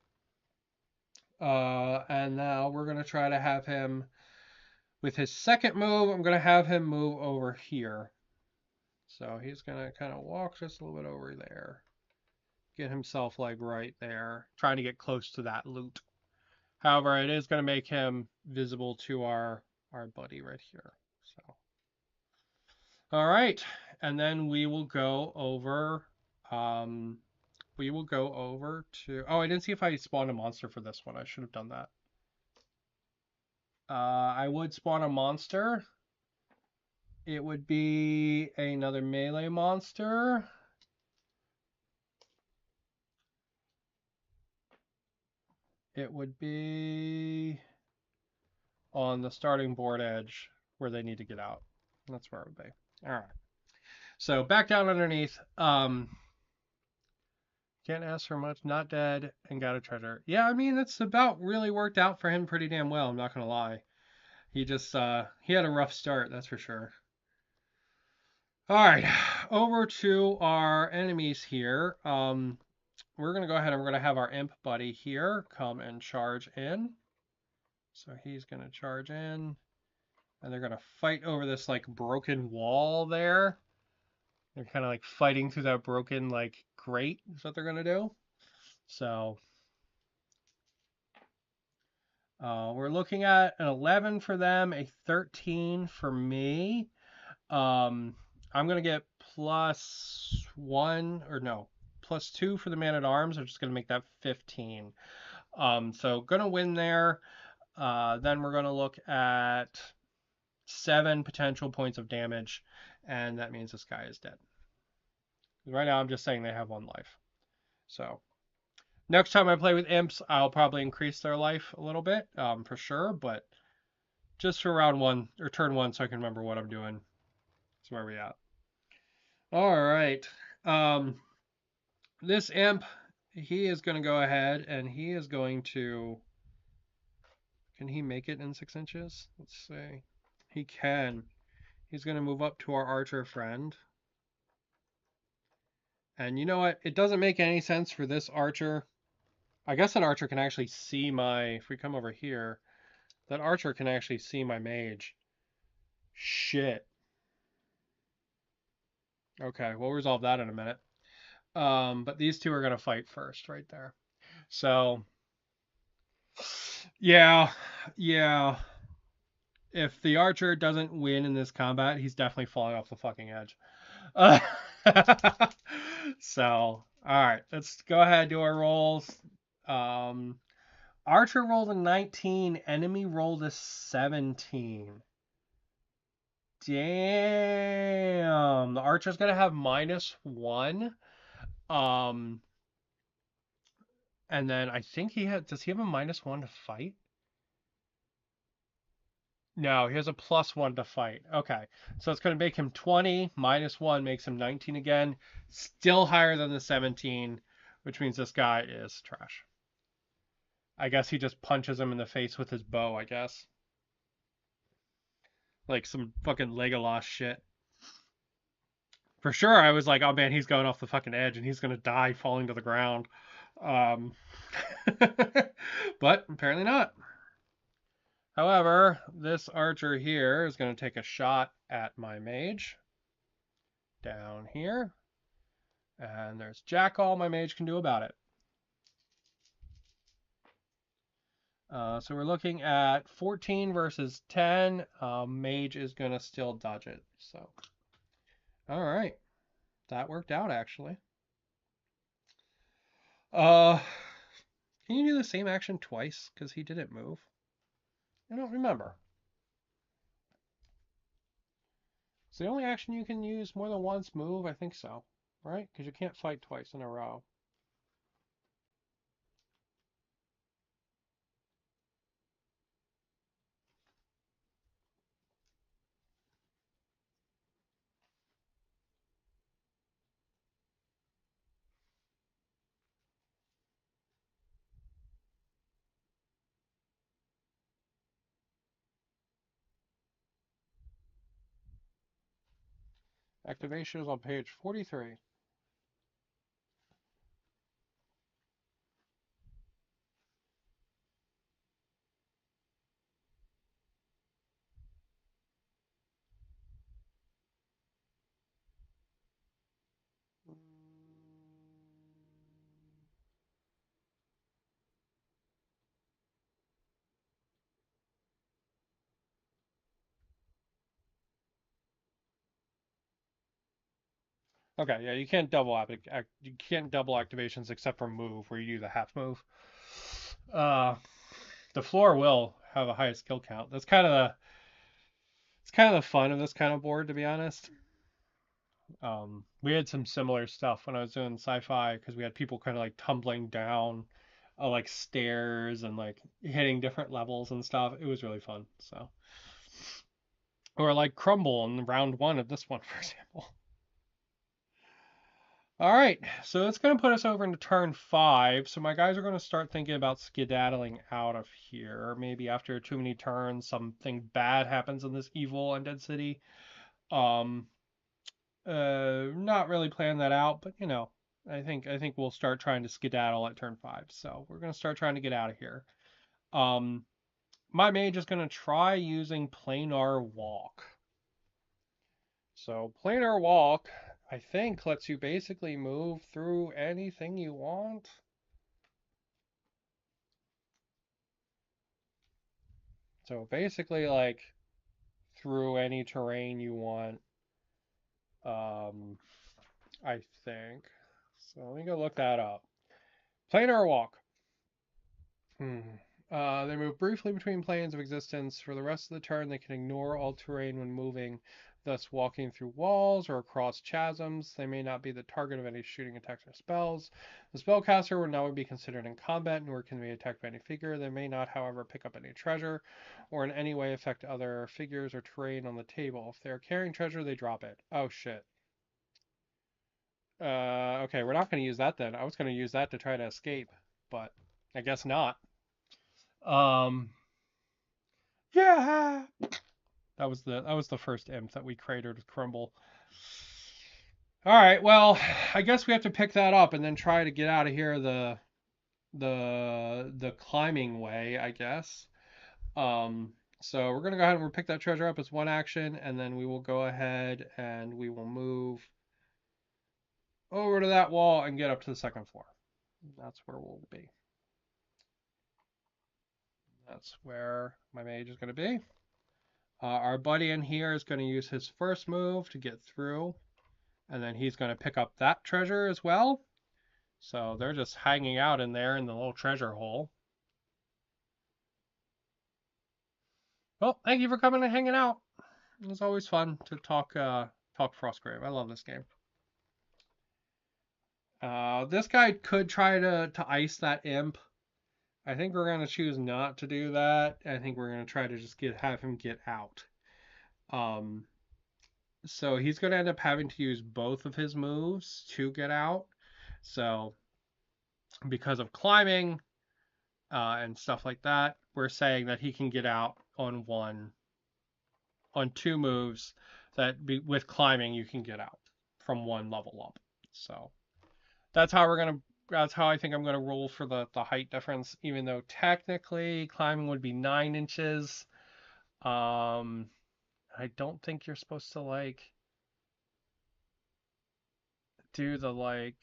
And now we're going to try to have him, with his second move, I'm going to have him move over here. So he's going to kind of walk just a little bit over there. Get himself like right there, trying to get close to that loot. However, it is going to make him visible to our buddy right here. So, all right, and then we will go over. We will go over to. Oh, I didn't see if I spawned a monster for this one. I should have done that. I would spawn a monster. It would be another melee monster. It would be on the starting board edge where they need to get out. That's where it would be. All right. So back down underneath. Can't ask for much. Not dead and got a treasure. Yeah, I mean, it's about really worked out for him pretty damn well. I'm not going to lie. He just, he had a rough start, that's for sure. All right, over to our enemies here. We're going to go ahead and we're going to have our imp buddy here come and charge in. So he's going to charge in. And they're going to fight over this, like, broken wall there. They're kind of, like, fighting through that broken, like, grate is what they're going to do. So we're looking at an 11 for them, a 13 for me. I'm going to get +1, or no, +2 for the man-at-arms. I'm just going to make that 15. So going to win there. Then we're going to look at 7 potential points of damage, and that means this guy is dead. Right now, I'm just saying they have 1 life. So next time I play with imps, I'll probably increase their life a little bit, for sure, but just for round 1, or turn 1, so I can remember what I'm doing. That's where we at. All right. This imp, he is going to go ahead and he is going to. Can he make it in 6 inches? Let's see. He can. He's going to move up to our archer friend. And you know what? It doesn't make any sense for this archer. I guess an archer can actually see my. If we come over here, that archer can actually see my mage. Shit. Okay, we'll resolve that in a minute. But these two are going to fight first right there. So, yeah. If the archer doesn't win in this combat, he's definitely falling off the fucking edge. So, alright, let's go ahead and do our rolls. Archer rolled a 19, enemy rolled a 17. Damn. The archer's going to have -1. And then I think does he have a -1 to fight? No, he has a +1 to fight. Okay, so it's going to make him 20, -1 makes him 19 again. Still higher than the 17, which means this guy is trash. I guess he just punches him in the face with his bow, I guess. Like some fucking Legolas shit. For sure, I was like, oh man, he's going off the fucking edge and he's going to die falling to the ground. But apparently not. However, this archer here is going to take a shot at my mage. Down here. And there's jack all my mage can do about it. So we're looking at 14 versus 10. Mage is going to still dodge it. So, all right. That worked out, actually. Can you do the same action twice? Because he didn't move. I don't remember. Is the only action you can use more than once move? I think so. Right? Because you can't fight twice in a row. Activation is on page 43. Okay, yeah, you can't you can't double activations except for move, where you do the half move. Uh, the floor will have a high skill count. That's kind of the fun of this kind of board, to be honest. We had some similar stuff when I was doing sci-fi because we had people kind of like tumbling down, like stairs and like hitting different levels and stuff. It was really fun. So, or like crumble in round one of this one, for example. All right, so it's going to put us over into turn 5. So my guys are going to start thinking about skedaddling out of here. Maybe after too many turns, something bad happens in this evil undead city. Um, Not really plan that out, but I think we'll start trying to skedaddle at turn 5. So we're going to start trying to get out of here. Um, my mage is going to try using planar walk. So planar walk, I think, lets you basically move through anything you want. So basically, like through any terrain you want. Um, I think. So let me go look that up. Planar walk. They move briefly between planes of existence. For the rest of the turn, they can ignore all terrain when moving, thus walking through walls or across chasms. They may not be the target of any shooting attacks or spells. The spellcaster will never be considered in combat, nor can be attacked by any figure. They may not, however, pick up any treasure or in any way affect other figures or terrain on the table. If they are carrying treasure, they drop it. Oh, shit. Okay, we're not going to use that then. I was going to use that to try to escape, but I guess not. Um, Yeah. That was the first imp that we created with Crumble. All right, well, I guess we have to pick that up and then try to get out of here the climbing way, I guess. So we're gonna go ahead and we'll pick that treasure up as one action, and then we will go ahead and we will move over to that wall and get up to the second floor. That's where we'll be. That's where my mage is gonna be. Our buddy in here is going to use his first move to get through, and then he's going to pick up that treasure as well. So they're just hanging out in there in the little treasure hole. Well, thank you for coming and hanging out. It's always fun to talk Frostgrave. I love this game. This guy could try to ice that imp. I think we're going to choose not to do that. I think we're going to try to just have him get out. Um, so he's going to end up having to use both of his moves to get out. So because of climbing and stuff like that, we're saying that he can get out on two moves with climbing you can get out from one level up. So that's how I think I'm gonna roll for the height difference, even though technically climbing would be 9 inches. I don't think you're supposed to like do the like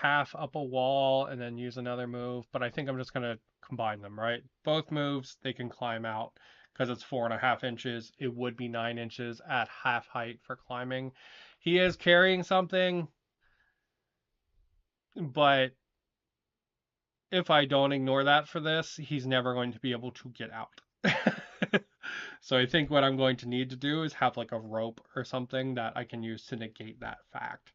half up a wall and then use another move, but I think I'm just gonna combine them, right? Both moves they can climb out because it's 4.5 inches. It would be 9 inches at half height for climbing. He is carrying something, but if I don't ignore that for this, he's never going to be able to get out. So I think what I'm going to need to do is have like a rope or something that I can use to negate that fact.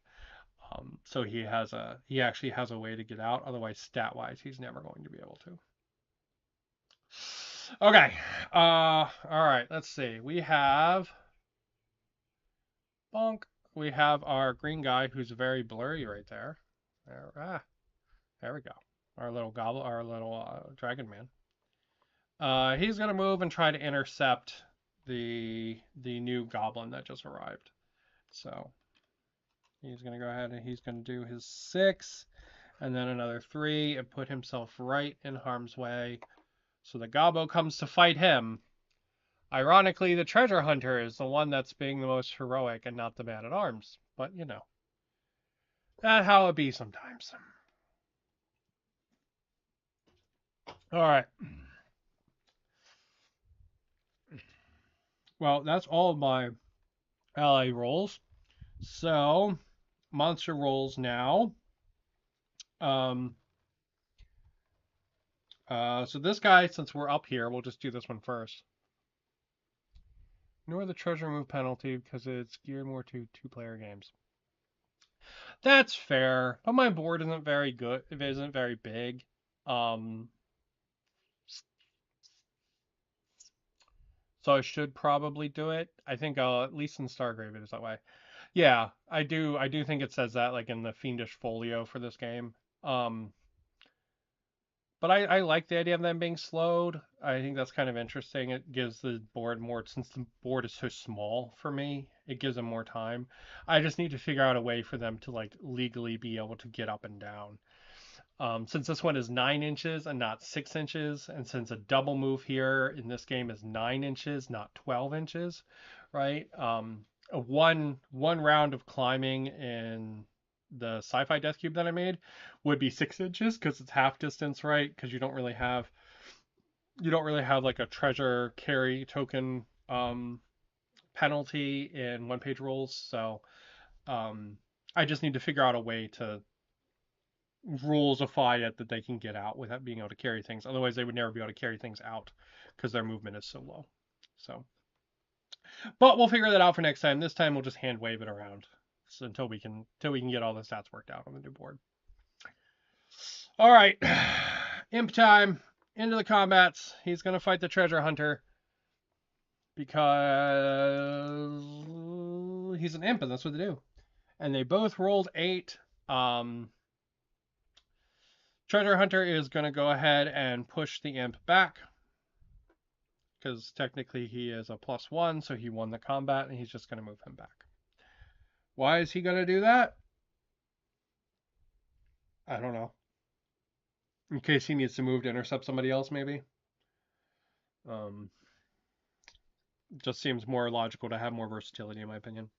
So he actually has a way to get out. Otherwise, stat wise, he's never going to be able to. Okay. All right. Let's see. We have bonk. We have our green guy who's very blurry right there. There we go. Our little our little dragon man. He's gonna move and try to intercept the new goblin that just arrived. So He's going to go ahead and he's going to do his 6 and then another 3 and put himself right in harm's way. So the Gobbo comes to fight him. Ironically, the treasure hunter is the one that's being the most heroic and not the man-at-arms. But, you know, that's how it be sometimes. All right. Well, that's all of my ally rolls. So, monster rolls now. So this guy, since we're up here, we'll just do this one first. Ignore the treasure move penalty because it's geared more to 2-player games. That's fair, but my board isn't very good. It isn't very big. So I should probably do it. I think at least in Stargrave it is that way. Yeah, I do think it says that like in the Fiendish Folio for this game. But I like the idea of them being slowed. I think that's kind of interesting. It gives the board more, since the board is so small for me, it gives them more time. I just need to figure out a way for them to like legally be able to get up and down. Since this one is 9 inches and not 6 inches, and since a double move here in this game is 9 inches, not 12 inches, right? One round of climbing in the sci-fi death cube that I made would be 6 inches because it's half distance, right? Because you don't really have like a treasure carry token penalty in one-page rolls. So I just need to figure out a way to rulesify it that they can get out without being able to carry things. Otherwise, they would never be able to carry things out because their movement is so low. So, but we'll figure that out for next time. This time we'll just hand wave it around until we can get all the stats worked out on the new board. All right, imp time. Into the combats. He's gonna fight the treasure hunter because he's an imp and that's what they do. And they both rolled 8. Treasure hunter is gonna go ahead and push the imp back because technically he is a +1, so he won the combat, and he's just gonna move him back. Why is he gonna do that? I don't know. In case he needs to move to intercept somebody else, maybe. Just seems more logical to have more versatility, in my opinion.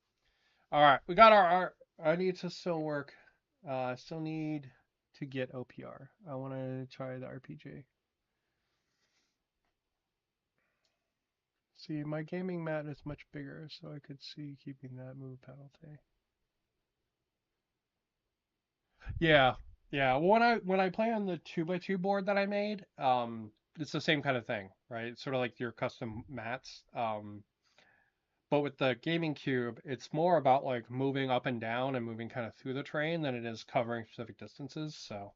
All right, we got our art. I need to still work. I still need to get OPR. I want to try the RPG. See, my gaming mat is much bigger, so I could see keeping that move penalty. Yeah, yeah. Well, when I play on the 2x2 board that I made, it's the same kind of thing, right? It's sort of like your custom mats. But with the gaming cube, it's more about like moving up and down and moving kind of through the terrain than it is covering specific distances. So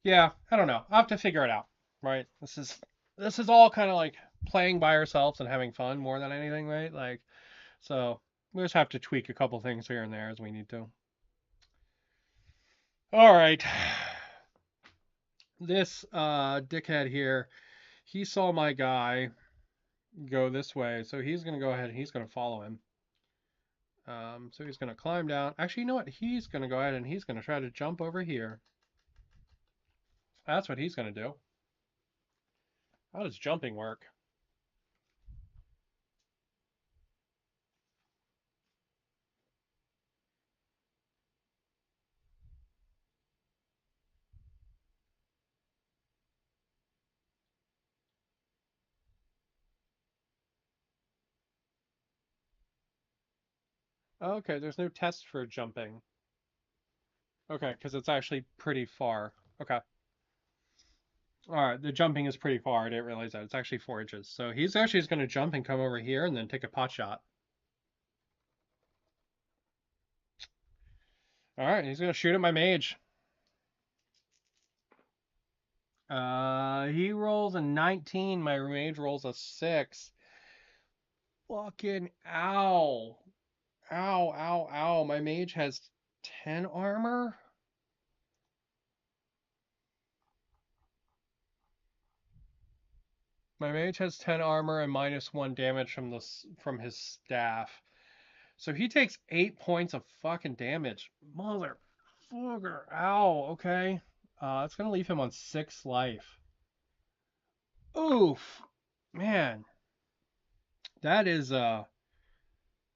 yeah, I don't know. I'll have to figure it out, right? This is all kind of like playing by ourselves and having fun more than anything, right? Like, so we just have to tweak a couple things here and there as we need to. All right. This dickhead here, he saw my guy go this way, so he's gonna go ahead and he's gonna follow him. So he's gonna climb down. Actually, you know what? He's gonna go ahead and he's gonna try to jump over here. That's what he's gonna do. How does jumping work? Okay, there's no test for jumping. Okay, because it's actually pretty far. Okay. All right, the jumping is pretty far. I didn't realize that. It's actually 4 inches. So he's actually just going to jump and come over here and then take a pot shot. All right, he's going to shoot at my mage. He rolls a 19. My mage rolls a 6. Fucking ow. Ow, ow, ow. My mage has 10 armor? My mage has 10 armor and -1 damage from his staff. So he takes 8 points of fucking damage. Motherfucker. Ow, okay. It's gonna leave him on 6 life. Oof. Man, that is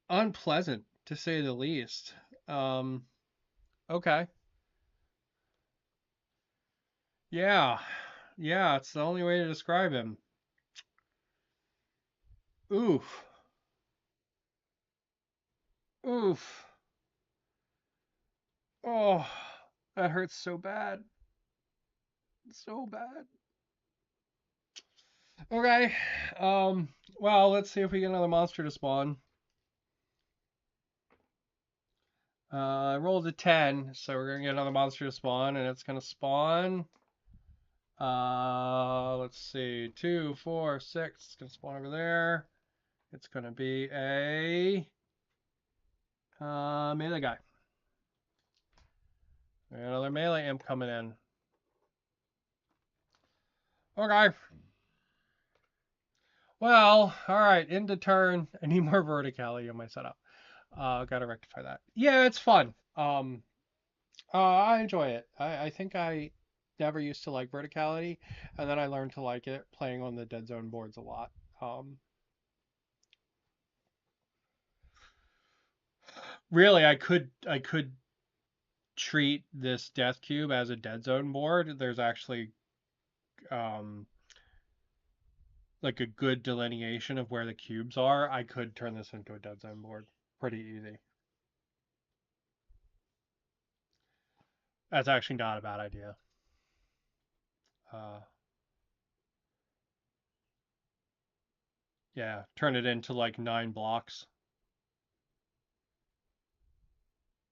unpleasant to say the least. Um, okay. Yeah. Yeah, it's the only way to describe him. Oof. Oof. Oh, that hurts so bad. So bad. Okay. Um, well, let's see if we get another monster to spawn. I rolled a 10, so we're gonna get another monster to spawn, and it's gonna spawn. Let's see, 2, 4, 6. It's gonna spawn over there. It's gonna be a melee guy. Another melee imp coming in. Okay. Well, all right. Into turn. I need more verticality in my setup. Gotta rectify that. Yeah, it's fun. I enjoy it. I think I never used to like verticality, and then I learned to like it playing on the dead zone boards a lot. Um, really, I could treat this death cube as a dead zone board. There's actually um like a good delineation of where the cubes are. I could turn this into a dead zone board pretty easy. That's actually not a bad idea. Uh, yeah, turn it into like 9 blocks,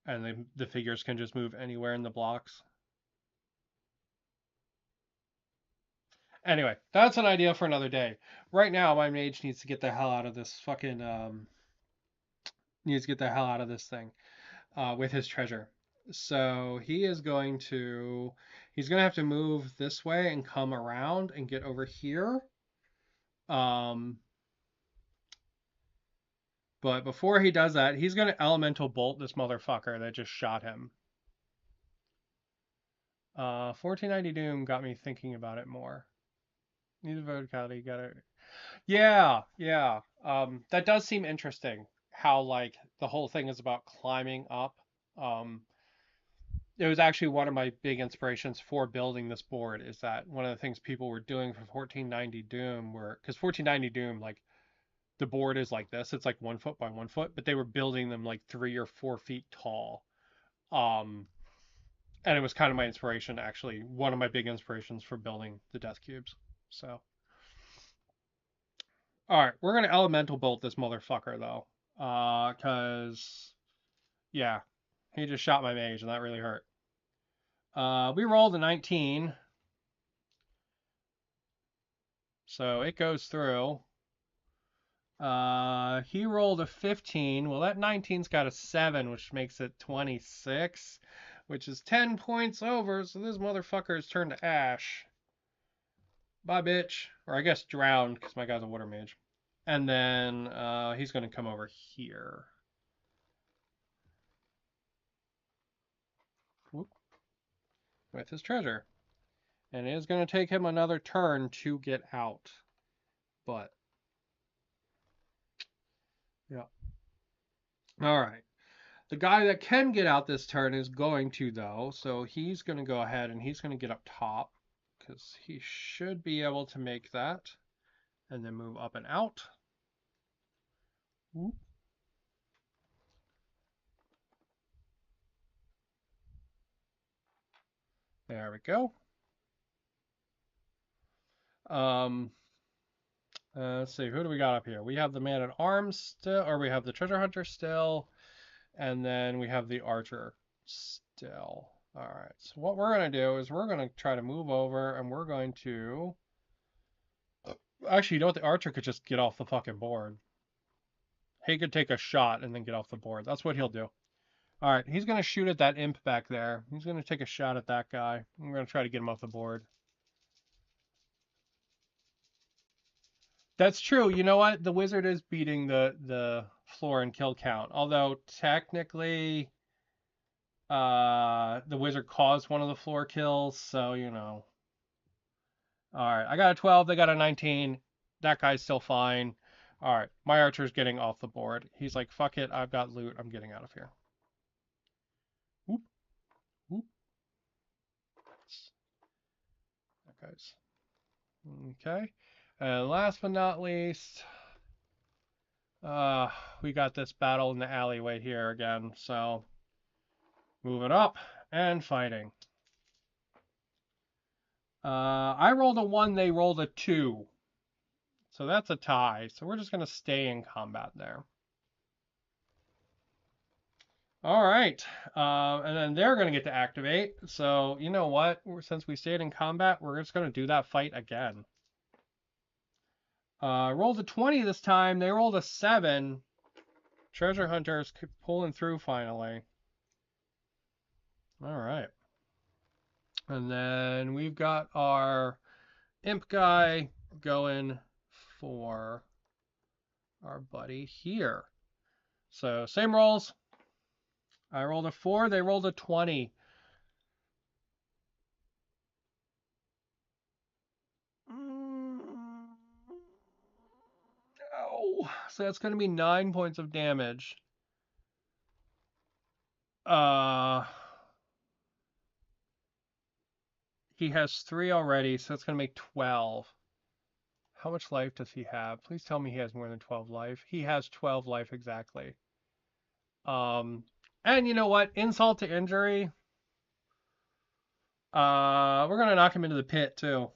and the figures can just move anywhere in the blocks. Anyway, that's an idea for another day. Right now, my mage needs to get the hell out of this fucking needs to get the hell out of this thing with his treasure. So he's gonna have to move this way and come around and get over here. Um, but before he does that, he's gonna elemental bolt this motherfucker that just shot him. 1490 Doom got me thinking about it more. Need a vocality, got it. Yeah, yeah. That does seem interesting. How like the whole thing is about climbing up. Um, it was actually one of my big inspirations for building this board. Is that one of the things people were doing for 1490 Doom were because 1490 Doom like the board is like this. It's like 1 foot by 1 foot, but they were building them like 3 or 4 feet tall. Um, and it was kind of my inspiration actually. One of my big inspirations for building the death cubes. So. All right, we're gonna elemental bolt this motherfucker though, cause yeah, he just shot my mage and that really hurt. We rolled a 19, so it goes through. He rolled a 15. Well, that 19's got a 7, which makes it 26, which is 10 points over. So this motherfucker is turned to ash. Bye, bitch. Or I guess drowned, because my guy's a water mage. And then he's gonna come over here. Whoop. With his treasure. And it is going to take him another turn to get out. But, yeah. All right. The guy that can get out this turn is going to, though. So he's going to go ahead and he's going to get up top. Because he should be able to make that. And then move up and out. Whoop. There we go. Um, let's see, who do we got up here? We have the man at arms still, or we have the treasure hunter still, and then we have the archer still. All right, so what we're going to do is we're going to try to move over and we're going to. Actually, you know what? The archer could just get off the fucking board. He could take a shot and then get off the board. That's what he'll do. All right, he's going to shoot at that imp back there. He's going to take a shot at that guy. I'm going to try to get him off the board. That's true. You know what? The wizard is beating the floor and kill count. Although technically, the wizard caused one of the floor kills, so you know. All right, I got a 12. They got a 19. That guy's still fine. All right, my archer's getting off the board. He's like, fuck it, I've got loot. I'm getting out of here. Whoop, whoop. That guy's okay. And last but not least, we got this battle in the alleyway here again. So moving up and fighting. I rolled a 1, they rolled a 2. So that's a tie. So we're just going to stay in combat there. All right. And then they're going to get to activate. So you know what? Since we stayed in combat, we're just going to do that fight again. Rolled a 20 this time. They rolled a 7. Treasure Hunters pulling through finally. All right. And then we've got our imp guy going for our buddy here. So same rolls. I rolled a 4. They rolled a 20. Oh, so that's going to be 9 points of damage. He has 3 already, so it's going to make 12. How much life does he have? Please tell me he has more than 12 life. He has 12 life exactly. And you know what? Insult to injury. We're going to knock him into the pit too.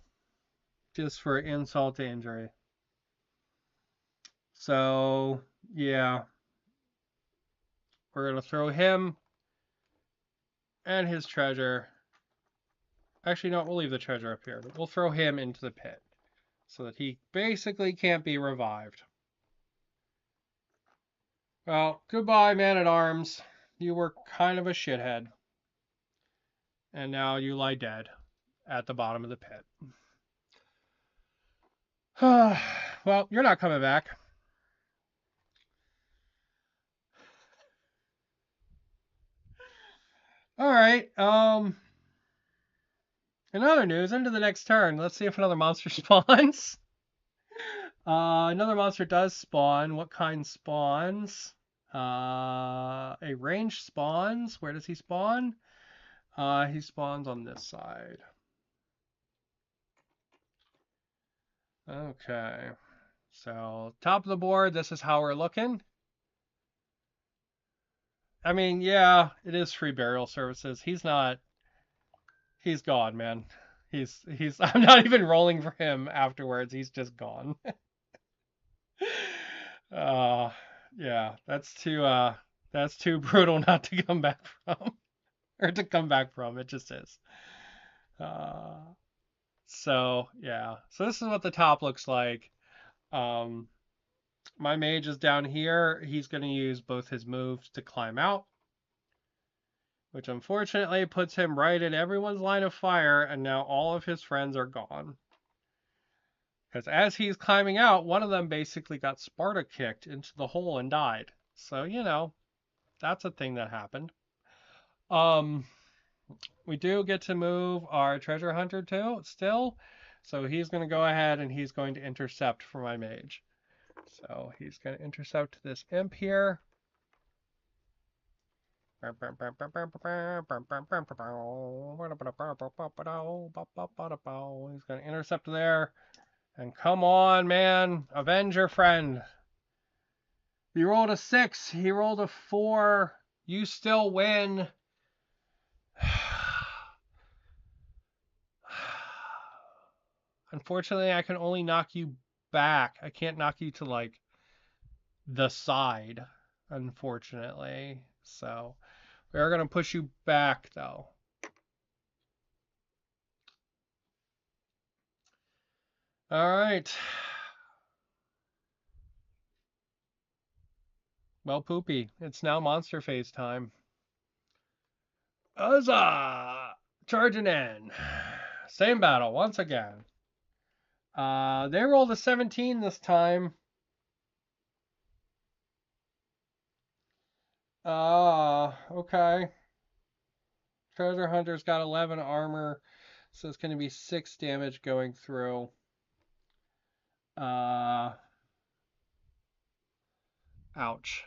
Just for insult to injury. So, yeah. We're going to throw him and his treasure. Actually, no, we'll leave the treasure up here. But we'll throw him into the pit so that he basically can't be revived. Well, goodbye, man-at-arms. You were kind of a shithead. And now you lie dead at the bottom of the pit. Well, you're not coming back. All right. In other news, into the next turn. Let's see if another monster spawns. Another monster does spawn. What kind spawns? A range spawns. Where does he spawn? He spawns on this side. Okay. So, top of the board, this is how we're looking. I mean, yeah, it is free burial services. He's gone, man. I'm not even rolling for him afterwards. He's just gone. Yeah, that's too brutal not to come back from. Or to come back from. It just is. So, yeah. So this is what the top looks like. My mage is down here. He's going to use both his moves to climb out, which unfortunately puts him right in everyone's line of fire, and now all of his friends are gone. Because as he's climbing out, one of them basically got Sparta kicked into the hole and died. So, you know, that's a thing that happened. We do get to move our treasure hunter too, still. So he's going to go ahead and he's going to intercept for my mage. So he's going to intercept this imp here. He's going to intercept there. And come on, man. Avenge your friend. You rolled a 6. He rolled a 4. You still win. Unfortunately, I can only knock you back. I can't knock you to, like, the side, unfortunately. So, we are going to push you back, though. All right. Well, Poopy, it's now monster phase time. Huzzah! Charging in. Same battle once again. They rolled a 17 this time. Ah, okay. Treasure Hunter's got 11 armor, so it's going to be 6 damage going through. Uh, ouch.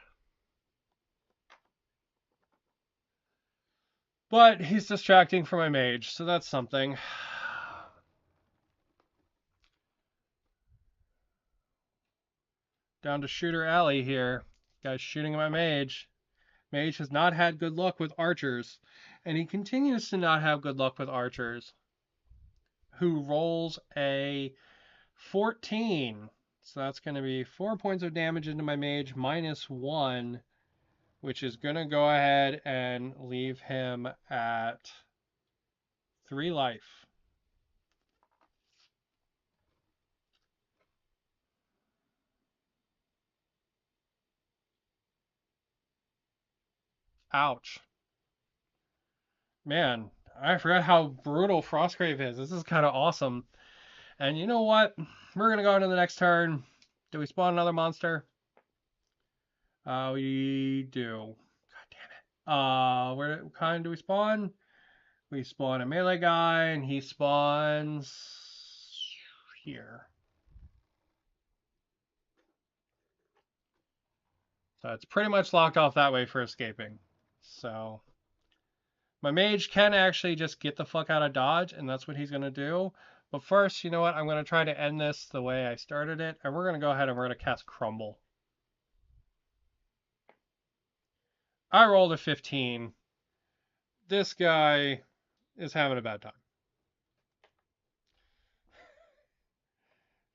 But he's distracting from my mage, so that's something. Down to Shooter Alley here. Guy's shooting at my mage. Mage has not had good luck with archers, and he continues to not have good luck with archers. Who rolls a 14. So that's going to be 4 points of damage into my mage minus 1, which is going to go ahead and leave him at 3 life. Ouch. Man, I forgot how brutal Frostgrave is. This is kind of awesome. And you know what? We're going to go into the next turn. Do we spawn another monster? We do. God damn it. What kind do we spawn? We spawn a melee guy, and he spawns here. So it's pretty much locked off that way for escaping. So my mage can actually just get the fuck out of dodge, and that's what he's going to do. But first, you know what? I'm going to try to end this the way I started it, and we're going to go ahead and we're going to cast Crumble. I rolled a 15. This guy is having a bad time.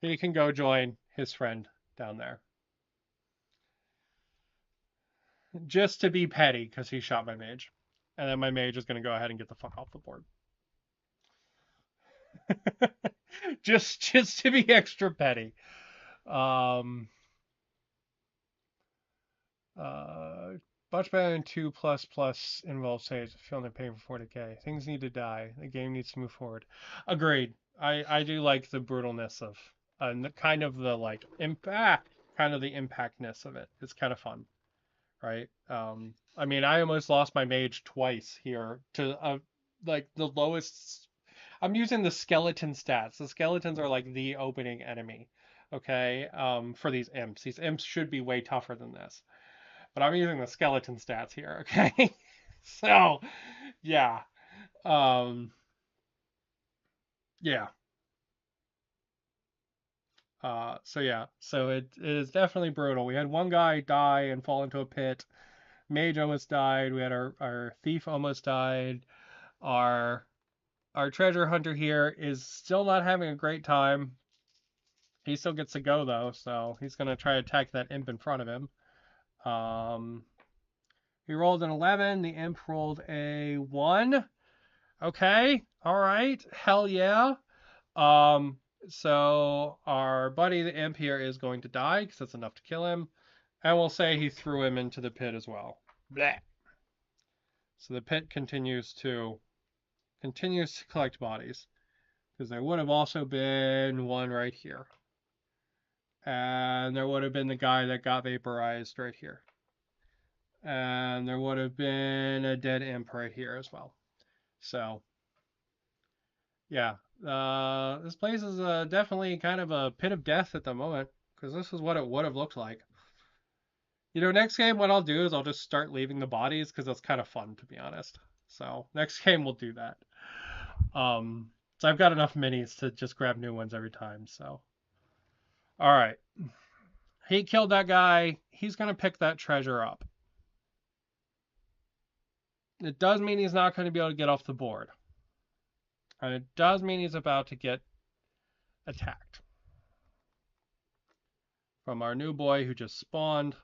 He can go join his friend down there. Just to be petty, because he shot my mage. And then my mage is going to go ahead and get the fuck off the board. just to be extra petty. Much better than 2 plus plus involves saves. Feeling paying for 40k. Things need to die. The game needs to move forward. Agreed. I do like the brutalness of kind of the like impact, kind of the impactness of it. It's kind of fun, right? I mean, I almost lost my mage twice here to like the lowest. I'm using the skeleton stats. The skeletons are like the opening enemy, okay? For these imps. These imps should be way tougher than this. But I'm using the skeleton stats here, okay? So, yeah. Um, yeah. So yeah. So it is definitely brutal. We had one guy die and fall into a pit. Mage almost died. We had our thief almost died. Our our treasure hunter here is still not having a great time. He still gets to go though, so he's gonna try to attack that imp in front of him. Um, he rolled an 11. The imp rolled a 1. Okay, all right, hell yeah. Um, so our buddy the imp here is going to die because that's enough to kill him, and we'll say he threw him into the pit as well. Bleh. So the pit continues to collect bodies because there would have also been one right here, and there would have been the guy that got vaporized right here, and there would have been a dead imp right here as well. So yeah, this place is definitely kind of a pit of death at the moment, because this is what it would have looked like. You know, next game, what I'll do is I'll just start leaving the bodies, because that's kind of fun, to be honest. So next game, we'll do that. So I've got enough minis to just grab new ones every time, so. All right. He killed that guy. He's going to pick that treasure up. It does mean he's not going to be able to get off the board. And it does mean he's about to get attacked from our new boy who just spawned.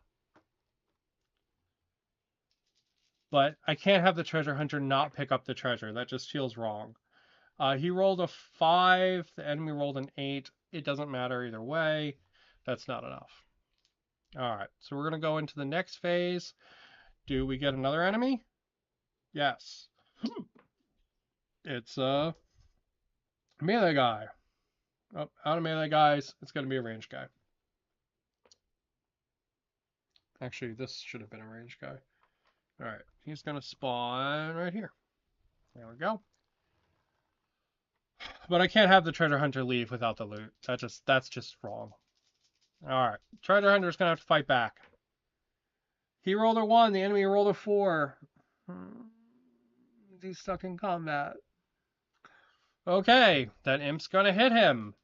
But I can't have the treasure hunter not pick up the treasure. That just feels wrong. He rolled a 5. The enemy rolled an 8. It doesn't matter either way. That's not enough. All right, so we're going to go into the next phase. Do we get another enemy? Yes. It's a melee guy. Oh, out of melee guys, it's going to be a ranged guy. Actually, this should have been a ranged guy. Alright, he's gonna spawn right here. There we go. But I can't have the treasure hunter leave without the loot. That's just wrong. Alright. Treasure hunter's gonna have to fight back. He rolled a 1, the enemy rolled a 4. He's stuck in combat. Okay, that imp's gonna hit him.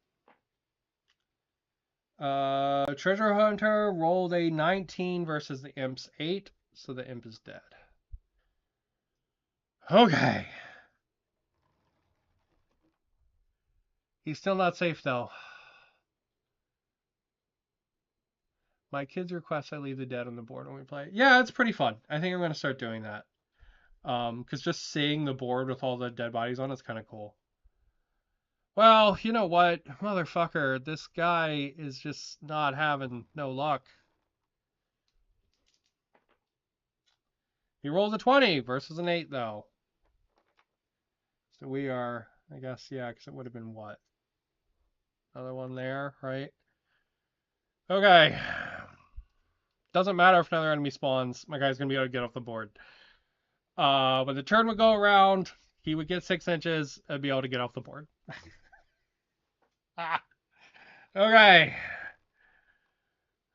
Treasure hunter rolled a 19 versus the imp's 8, so the imp is dead. Okay. He's still not safe though. My kids request I leave the dead on the board when we play. Yeah, it's pretty fun. I think I'm gonna start doing that. Because just seeing the board with all the dead bodies on it's kind of cool. Well, you know what, motherfucker, this guy is just not having no luck. He rolls a 20 versus an 8 though. So we are, I guess, yeah, because it would have been what? Another one there, right? Okay. Doesn't matter if another enemy spawns. My guy's going to be able to get off the board. When the turn would go around, he would get 6 inches and be able to get off the board. Okay.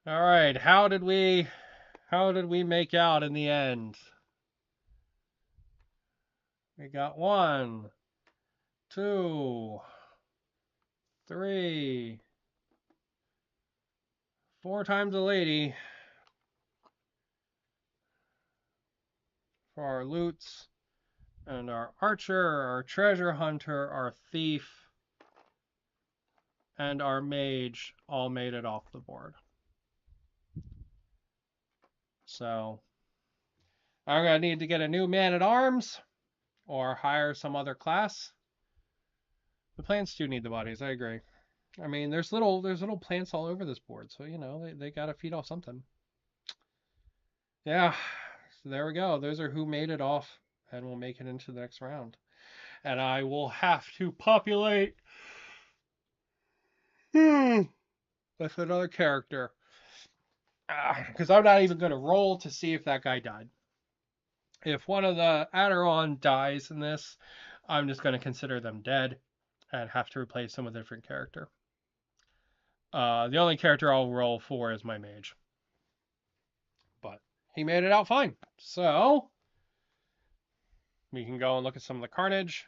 All right. How did we make out in the end? We got 1, 2, 3, 4 times a lady for our loots, and our archer, our treasure hunter, our thief, and our mage all made it off the board. So I'm gonna need to get a new man-at-arms or hire some other class. The plants do need the bodies, I agree. I mean, there's little plants all over this board, so you know they gotta feed off something. Yeah, so there we go. Those are who made it off, and we'll make it into the next round. And I will have to populate with another character. Because I'm not even going to roll to see if that guy died. If one of the Aderon dies in this, I'm just going to consider them dead and have to replace them with a different character. The only character I'll roll for is my mage. But he made it out fine. So we can go and look at some of the carnage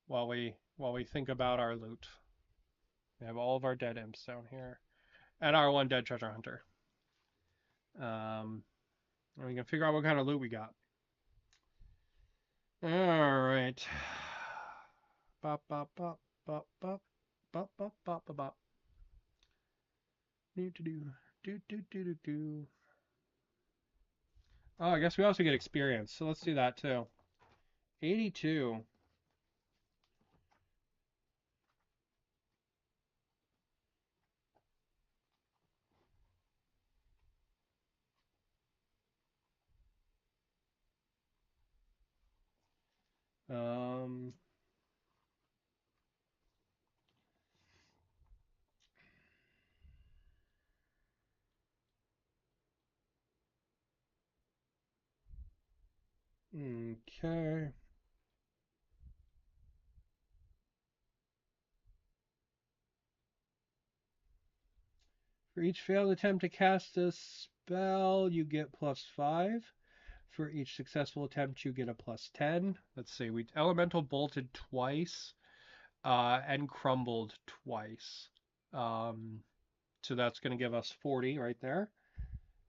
while we think about our loot. We have all of our dead imps down here. And our 1 dead treasure hunter. And we can figure out what kind of loot we got. Alright. Bop, bop, bop, bop, bop, bop, bop, bop, bop, bop. Do. Oh, I guess we also get experience, so let's do that too. 82. Um, okay. For each failed attempt to cast a spell, you get +5. For each successful attempt, you get a +10. Let's see, we elemental bolted twice, and crumbled twice. So that's going to give us 40 right there.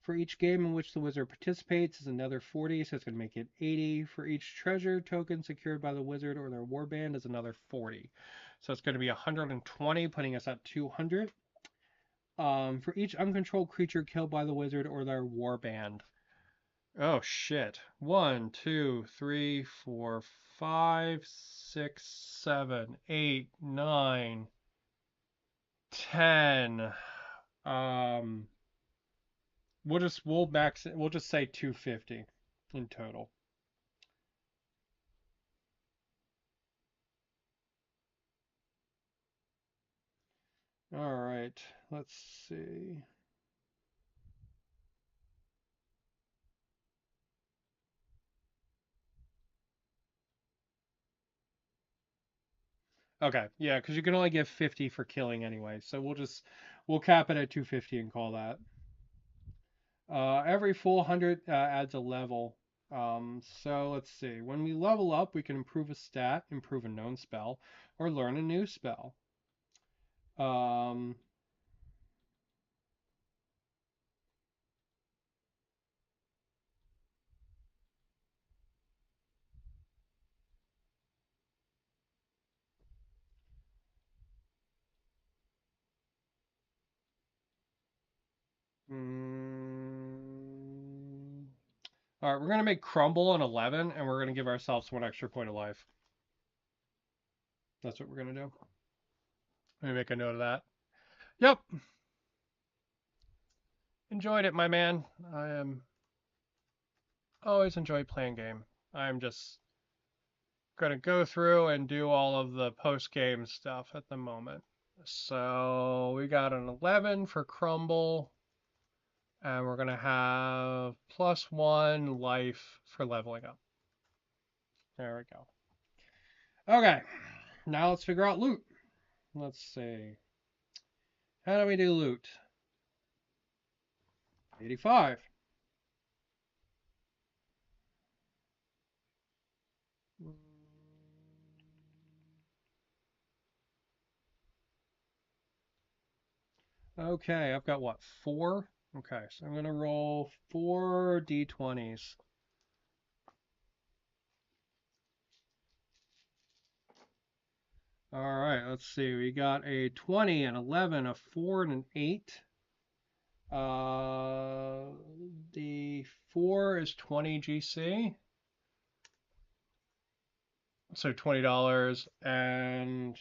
For each game in which the wizard participates is another 40, so it's going to make it 80. For each treasure token secured by the wizard or their warband is another 40. So it's going to be 120, putting us at 200. For each uncontrolled creature killed by the wizard or their warband. Oh shit. 1, 2, 3, 4, 5, 6, 7, 8, 9, 10. We'll just say 250 in total. All right, let's see. Okay, yeah, because you can only give 50 for killing anyway. So we'll cap it at 250 and call that. Every full 100 adds a level. So let's see. When we level up, we can improve a stat, improve a known spell, or learn a new spell. Um, mm, all right, we're gonna make crumble an 11, and we're gonna give ourselves 1 extra point of life. That's what we're gonna do. Let me make a note of that. Yep, enjoyed it, my man. I am always enjoy playing game. I'm just gonna go through and do all of the post game stuff at the moment. So we got an 11 for crumble, and we're gonna have +1 life for leveling up. There we go. Okay, now let's figure out loot. Let's see. How do we do loot? 85. Okay, I've got what? 4? Okay, so I'm going to roll 4 d20s. All right, let's see. We got a 20, an 11, a 4, and an 8. The 4 is 20 GC. So $20 and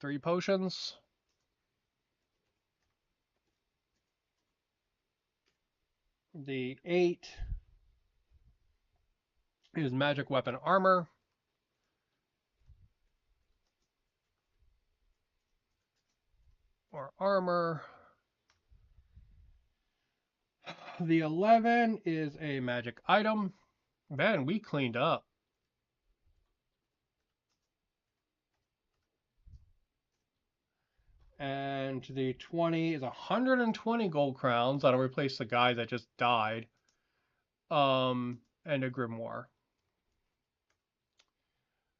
3 potions. The 8 is magic weapon armor. Or armor. The 11 is a magic item. Man, we cleaned up. And the 20 is 120 gold crowns. That'll replace the guy that just died. And a grimoire.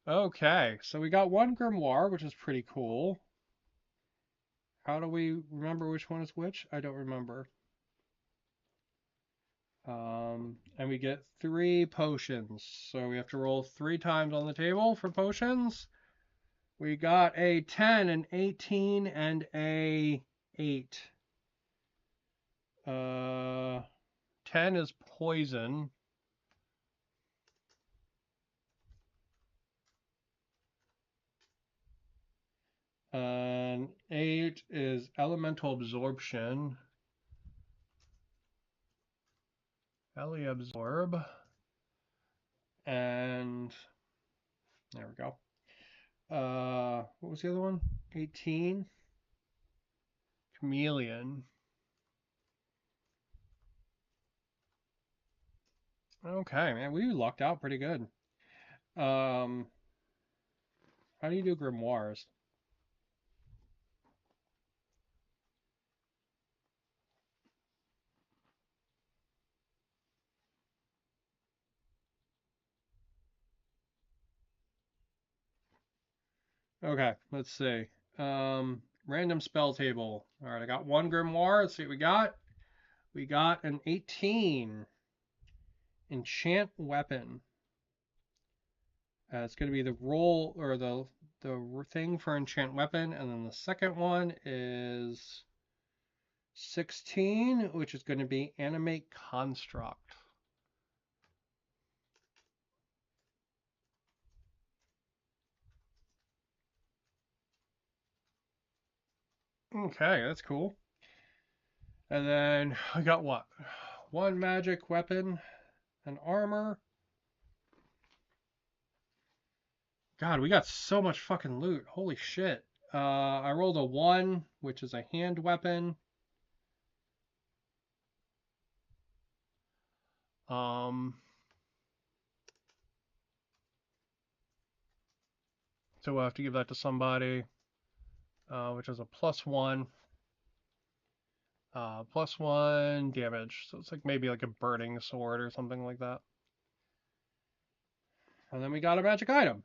Okay, so we got 1 grimoire, which is pretty cool. How do we remember which one is which? I don't remember. And we get 3 potions. So we have to roll 3 times on the table for potions. We got a 10, an 18, and a 8. 10 is poison. And 8 is elemental absorption. Ellie absorb. And there we go. What was the other one? 18. Chameleon. Okay, man, we lucked out pretty good. How do you do grimoires? Okay, let's see. Random spell table. All right, I got 1 grimoire. Let's see what we got. We got an 18. Enchant weapon. It's going to be the roll or the thing for enchant weapon, and then the second one is 16, which is going to be animate construct. Okay, that's cool. And then I got what? 1 magic weapon, an armor. God, we got so much fucking loot. Holy shit. I rolled a 1, which is a hand weapon. so we'll have to give that to somebody, which is a +1. +1 damage. So it's like maybe like a burning sword or something like that. And then we got a magic item.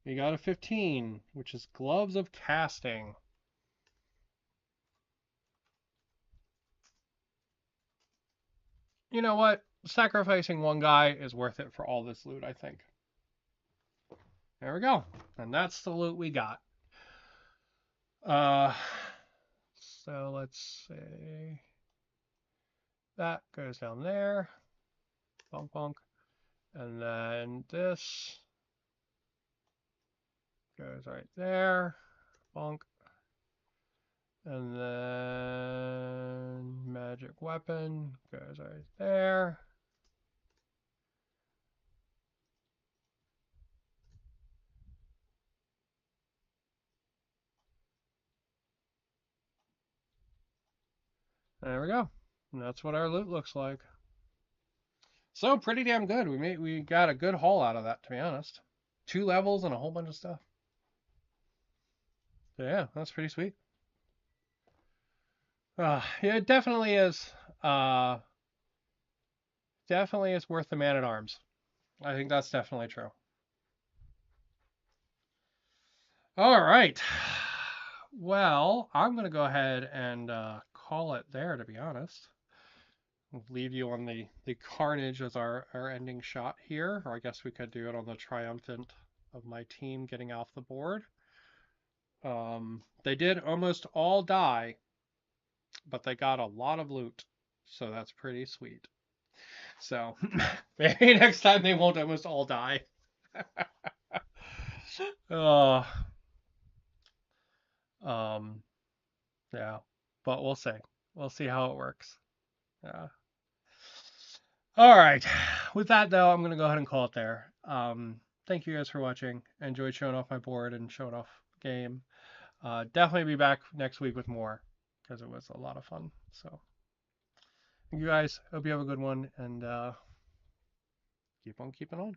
We got a 15, which is gloves of casting. You know what? Sacrificing one guy is worth it for all this loot, I think. There we go. And that's the loot we got. So let's say that goes down there. Bonk, bonk. And then this goes right there. Bonk. And then magic weapon goes right there. There we go. And that's what our loot looks like. So pretty damn good. We got a good haul out of that, to be honest. 2 levels and a whole bunch of stuff. So yeah, that's pretty sweet. Yeah, it definitely is. Definitely is worth the man-at-arms. I think that's definitely true. All right. Well, I'm gonna go ahead and call it there, to be honest. We'll leave you on the carnage as our ending shot here, or I guess we could do it on the triumphant of my team getting off the board. They did almost all die, but they got a lot of loot, so that's pretty sweet. So maybe next time they won't almost all die. uh, yeah, but we'll see. We'll see how it works. Yeah. All right. With that, though, I'm going to go ahead and call it there. Thank you guys for watching. I enjoyed showing off my board and showing off the game. Definitely be back next week with more because it was a lot of fun. So, thank you guys. Hope you have a good one and keep on keeping on.